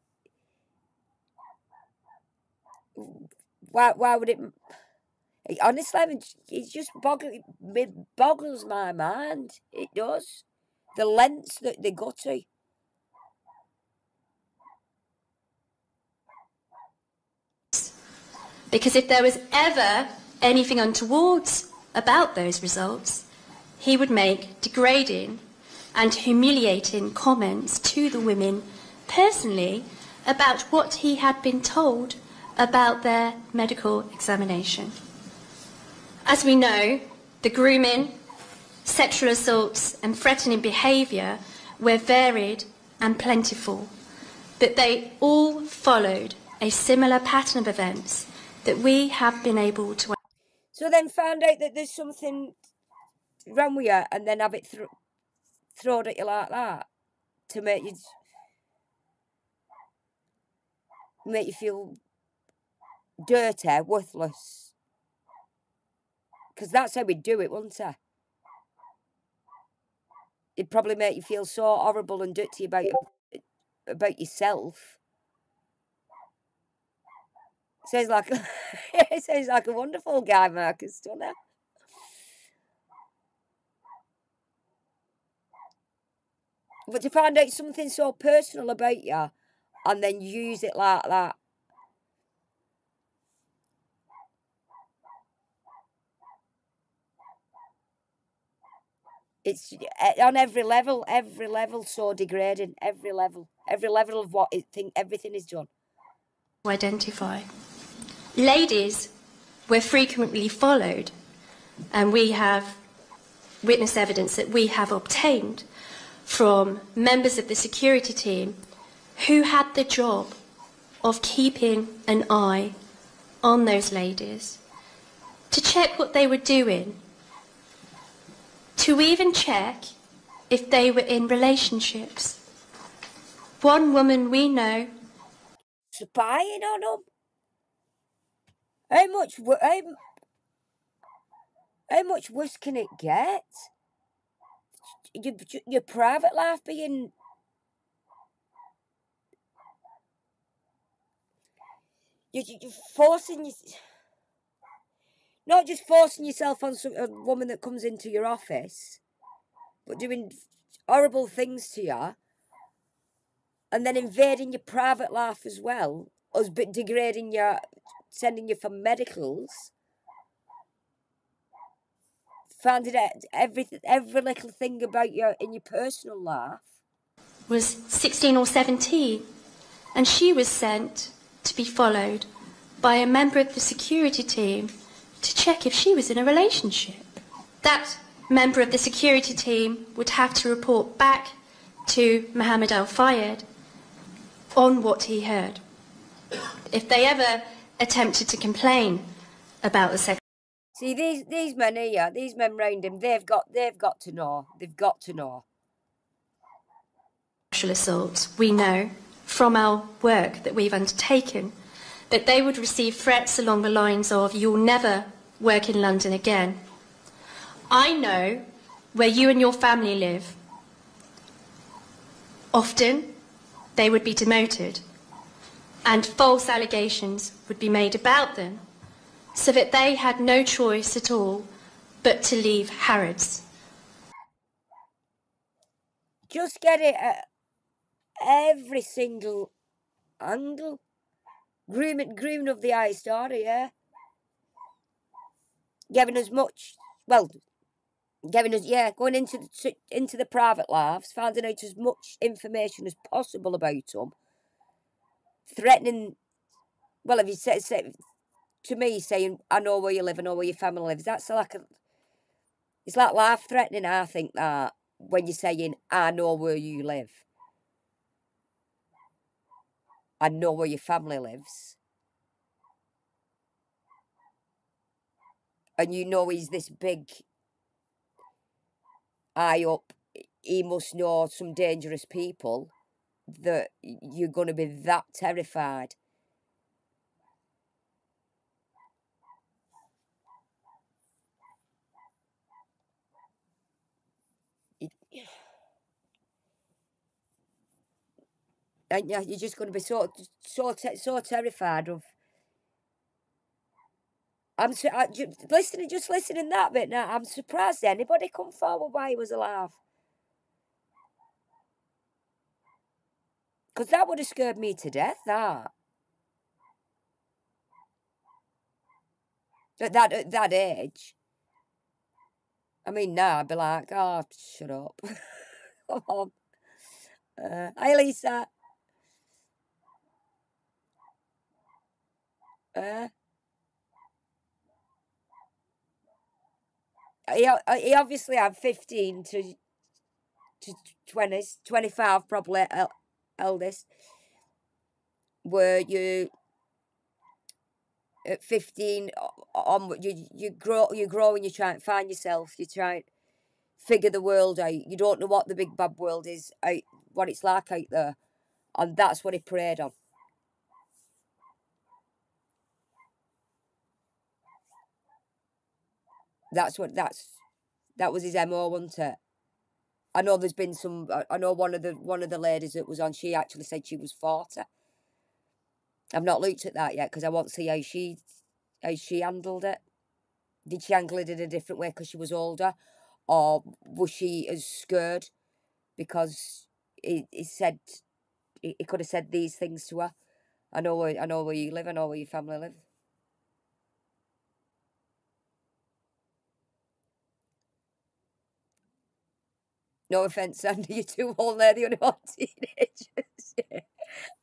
Why would it? Honestly, I mean, it just boggles my mind. It does. The lengths that they go to. Because if there was ever anything untoward about those results, he would make degrading and humiliating comments to the women personally about what he had been told about their medical examination. As we know, the grooming, sexual assaults and threatening behaviour were varied and plentiful, but they all followed a similar pattern of events that we have been able to... So then found out that there's something round with you and then have it thrown at you like that to make you feel dirty, worthless. Because that's how we'd do it, wouldn't it? It'd probably make you feel so horrible and dirty about yourself. Sounds like it sounds like a wonderful guy, Marcus, doesn't it? But to find out something so personal about you and then use it like that. It's on every level so degrading, every level of what everything is done. Identify. Ladies were frequently followed, and we have witness evidence that we have obtained from members of the security team who had the job of keeping an eye on those ladies, to check what they were doing, to even check if they were in relationships. One woman we know... Spying on them? How much worse can it get? Your private life being... You're forcing... Not just forcing yourself on a woman that comes into your office, but doing horrible things to you, and then invading your private life as well, us degrading you, sending you for medicals, finding out every little thing about you in your personal life. Was 16 or 17, and she was sent to be followed by a member of the security team to check if she was in a relationship. That member of the security team would have to report back to Mohammed Alfayed on what he heard. If they ever attempted to complain about the sexual... See, these men here, these men round him, they've got to know. They've got to know. Sexual assaults, we know from our work that we've undertaken that they would receive threats along the lines of, "You'll never work in London again. I know where you and your family live." Often, they would be demoted, and false allegations would be made about them, so that they had no choice at all but to leave Harrods. Just get it at every single angle. Grooming of the eye story, yeah. Giving us much, going into the private lives, finding out as much information as possible about them, threatening, if you say to me, saying, "I know where you live, I know where your family lives," it's like life-threatening, I think, that, when you're saying, "I know where you live. I know where your family lives." And you know he's this big eye up, he must know some dangerous people, that you're going to be that terrified. And yeah, you're just going to be so terrified of... just listening that bit now, I'm surprised anybody come forward while he was alive. Because that would have scared me to death, that. At that age. I mean, now I'd be like, "Oh, shut up." Come on. Hi, Lisa. He obviously had 15 to 20s, 25 probably, eldest. Where you, at 15 on, you grow and you try and find yourself. You try figure the world out. You don't know what the big bad world is, what it's like out there. And that's what he preyed on. That was his MO, wasn't it? I know there's been some. I know one of the ladies that was on. She actually said she was 40. I've not looked at that yet because I want to see how she handled it. Did she handle it in a different way because she was older, or was she as scared because he said he could have said these things to her? I know where you live. I know where your family live. No offence, Sandy, you're too old. They're the only one teenagers.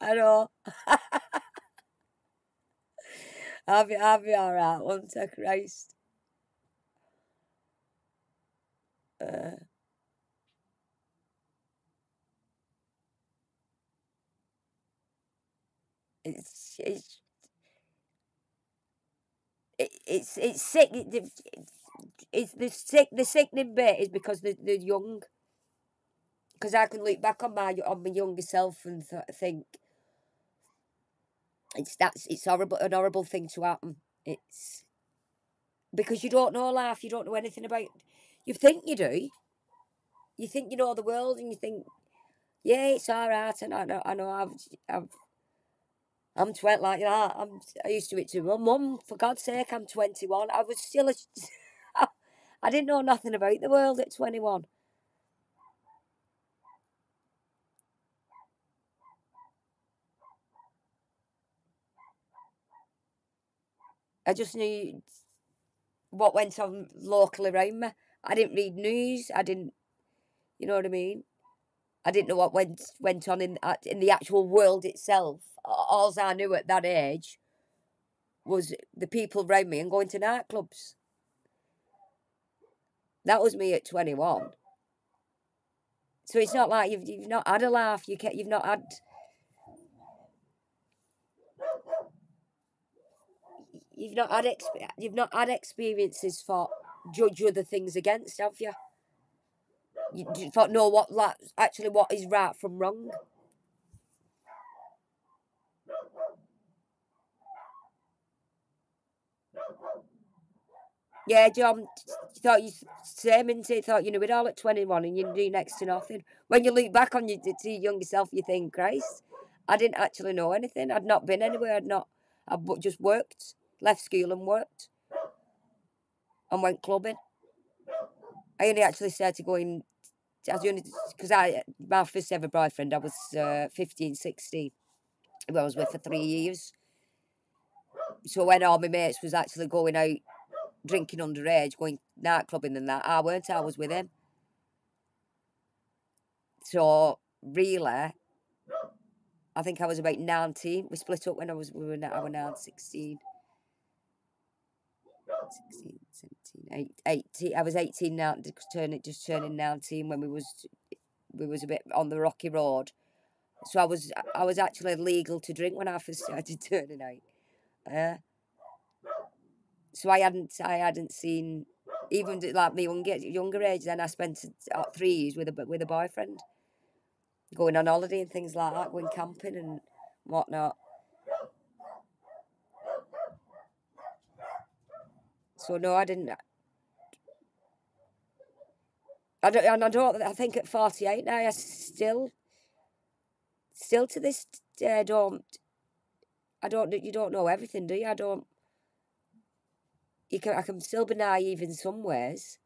I know. I'll be alright, won't I, Christ? It's sick. It's the sickening bit is because they're young. Because I can look back on my younger self and think it's horrible, an horrible thing to happen. It's because you don't know life, you don't know anything about. You think you do. You think you know the world, and you think, yeah, it's all right. And I know. I'm 20, like that. I used to it to mum. For God's sake, I'm 21. I was still I didn't know nothing about the world at 21. I just knew what went on locally around me. I didn't read news. I didn't, you know what I mean? I didn't know what went on in the actual world itself. All I knew at that age was the people around me and going to nightclubs. That was me at 21. So it's not like you've not had a laugh. You've not had. You've not had experiences for judge other things against, have you? You thought know what actually what is right from wrong. Yeah, John, you thought you same, and you thought you knew it all at 21 and you knew next to nothing. When you look back on your younger self, you think, Christ, I didn't actually know anything. I'd not been anywhere. I'd just worked, left school and worked, and went clubbing. I only actually started going, because my first ever boyfriend, I was 15, 16. I was with for 3 years. So when all my mates was actually going out drinking underage, going nightclubbing and that, I was with him. So really, I think I was about 19. We split up when I was 16. 16, 17, 18. I was 18 now, just turning 19 when we was a bit on the rocky road. So I was actually legal to drink when I first started turning out. So I hadn't seen, even like my younger age. Then I spent 3 years with a boyfriend, going on holiday and things like that, going camping and whatnot. So no, I didn't. I think at 48 now, I still to this day don't. You don't know everything, do you? I can still be naive in some ways.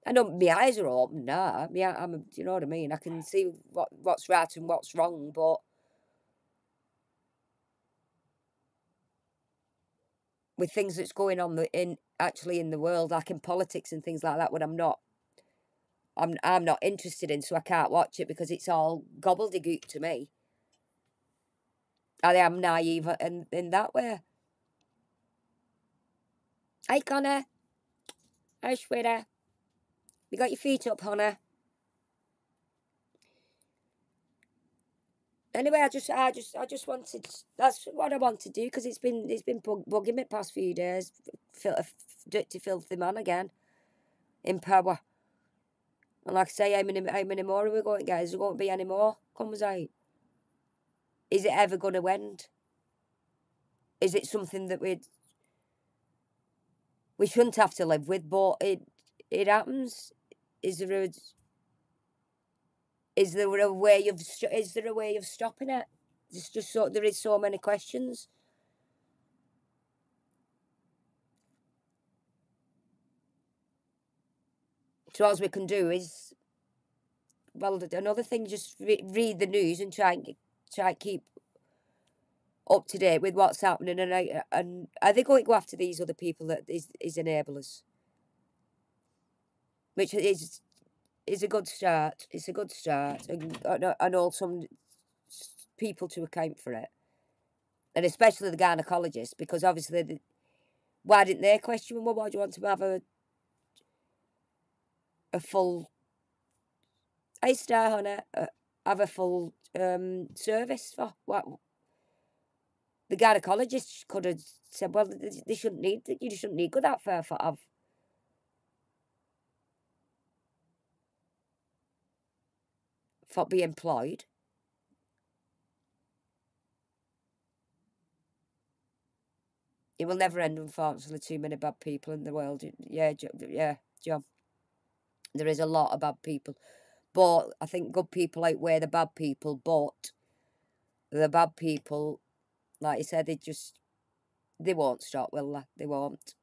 I know my eyes are open now. You know what I mean? I can see what's right and what's wrong, but with things that's going on in the world, like in politics and things like that, when I'm not interested in, so I can't watch it because it's all gobbledygook to me. I am naive in that way. Hey, Connor. Hey, sweetie. You got your feet up, honey? Anyway, I just wanted. That's what I want to do because it's been bugging me the past few days. Dirty, filthy man again, in power. And like I say, how many more are we going to get? Is there going to be any more comes out? Is it ever going to end? Is it something that we shouldn't have to live with, but it happens? Is there a way of stopping it? It's just so there is so many questions. So all we can do is, well, another thing, just read the news and try and keep up to date with what's happening. And are they going to go after these other people that is enablers? Which is a good start. It's a good start, and all some people to account for it, and especially the gynaecologists, because obviously, why didn't they question, well, why do you want to have a full? I start on it. Have a full service for what? The gynaecologist could have said, well, they shouldn't need. You shouldn't need go that far for be employed. It will never end, unfortunately. Too many bad people in the world. Yeah, John. There is a lot of bad people, but I think good people outweigh the bad people. But the bad people, like you said, they won't stop, will they? They won't.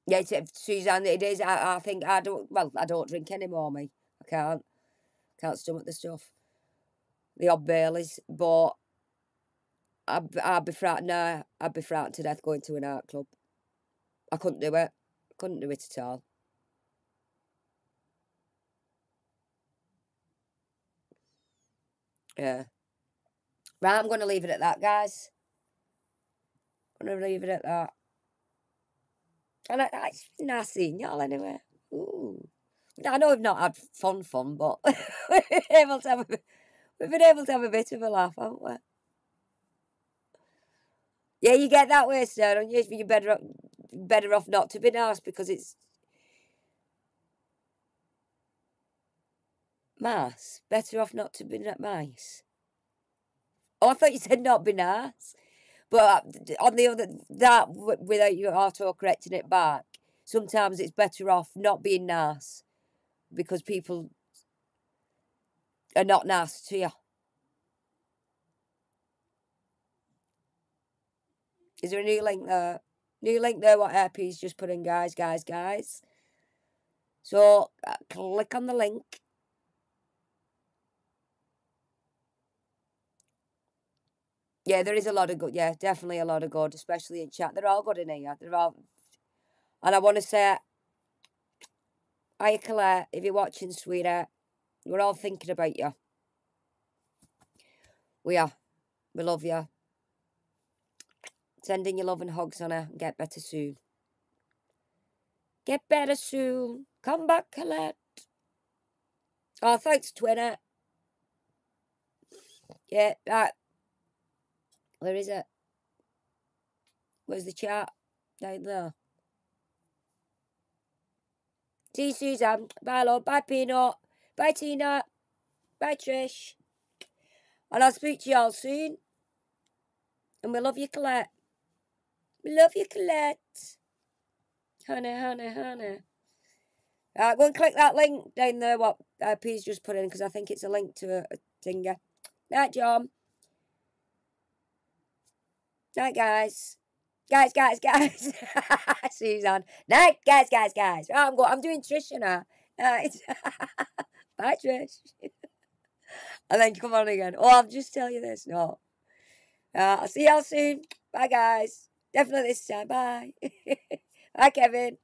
Yeah, Suzanne, it is. I think I don't. Well, I don't drink anymore. Me, I can't stomach the stuff. The odd Baileys, but I'd be frightened. Nah, I'd be frightened to death going to an art club. I couldn't do it. Couldn't do it at all. Yeah. Right, I'm going to leave it at that, guys. I'm going to leave it at that. And it's nice seeing y'all anyway. Ooh. I know we've not had fun, but we've been able to have a bit of a laugh, haven't we? Yeah, you get that way, sir, don't you? You're better off not to be nice because it's nice. Better off not to be nice. Oh, I thought you said not be nice. But on the other, that without you auto-correcting it back, sometimes it's better off not being nice because people are not nice to you. Is there a new link there? New link there, what RP's just put in, guys. So, click on the link. Yeah, there is a lot of good. Yeah, definitely a lot of good, especially in chat. They're all good in here. They're all... And I want to say, hi, Colette, if you're watching, sweetheart, we're all thinking about you. We are. We love you. Sending your love and hugs on her. Get better soon. Get better soon. Come back, Colette. Oh, thanks, Twitter. Yeah, right. Where is it? Where's the chat? Down there. See you, Suzanne. Bye, love. Bye, Peanut. Bye, Tina. Bye, Trish. And I'll speak to you all soon. And we love you, Colette. We love you, Colette. Honey. Right, go and click that link down there, what P's just put in, because I think it's a link to a thinger. Night, John. Night, guys. Guys. Suzanne. Night, guys. Right, I'm doing Trish now. Night. Bye, Trish. And then come on again. Oh, I'll just tell you this. No. I'll see y'all soon. Bye, guys. Definitely this time. Bye. Bye, Kevin.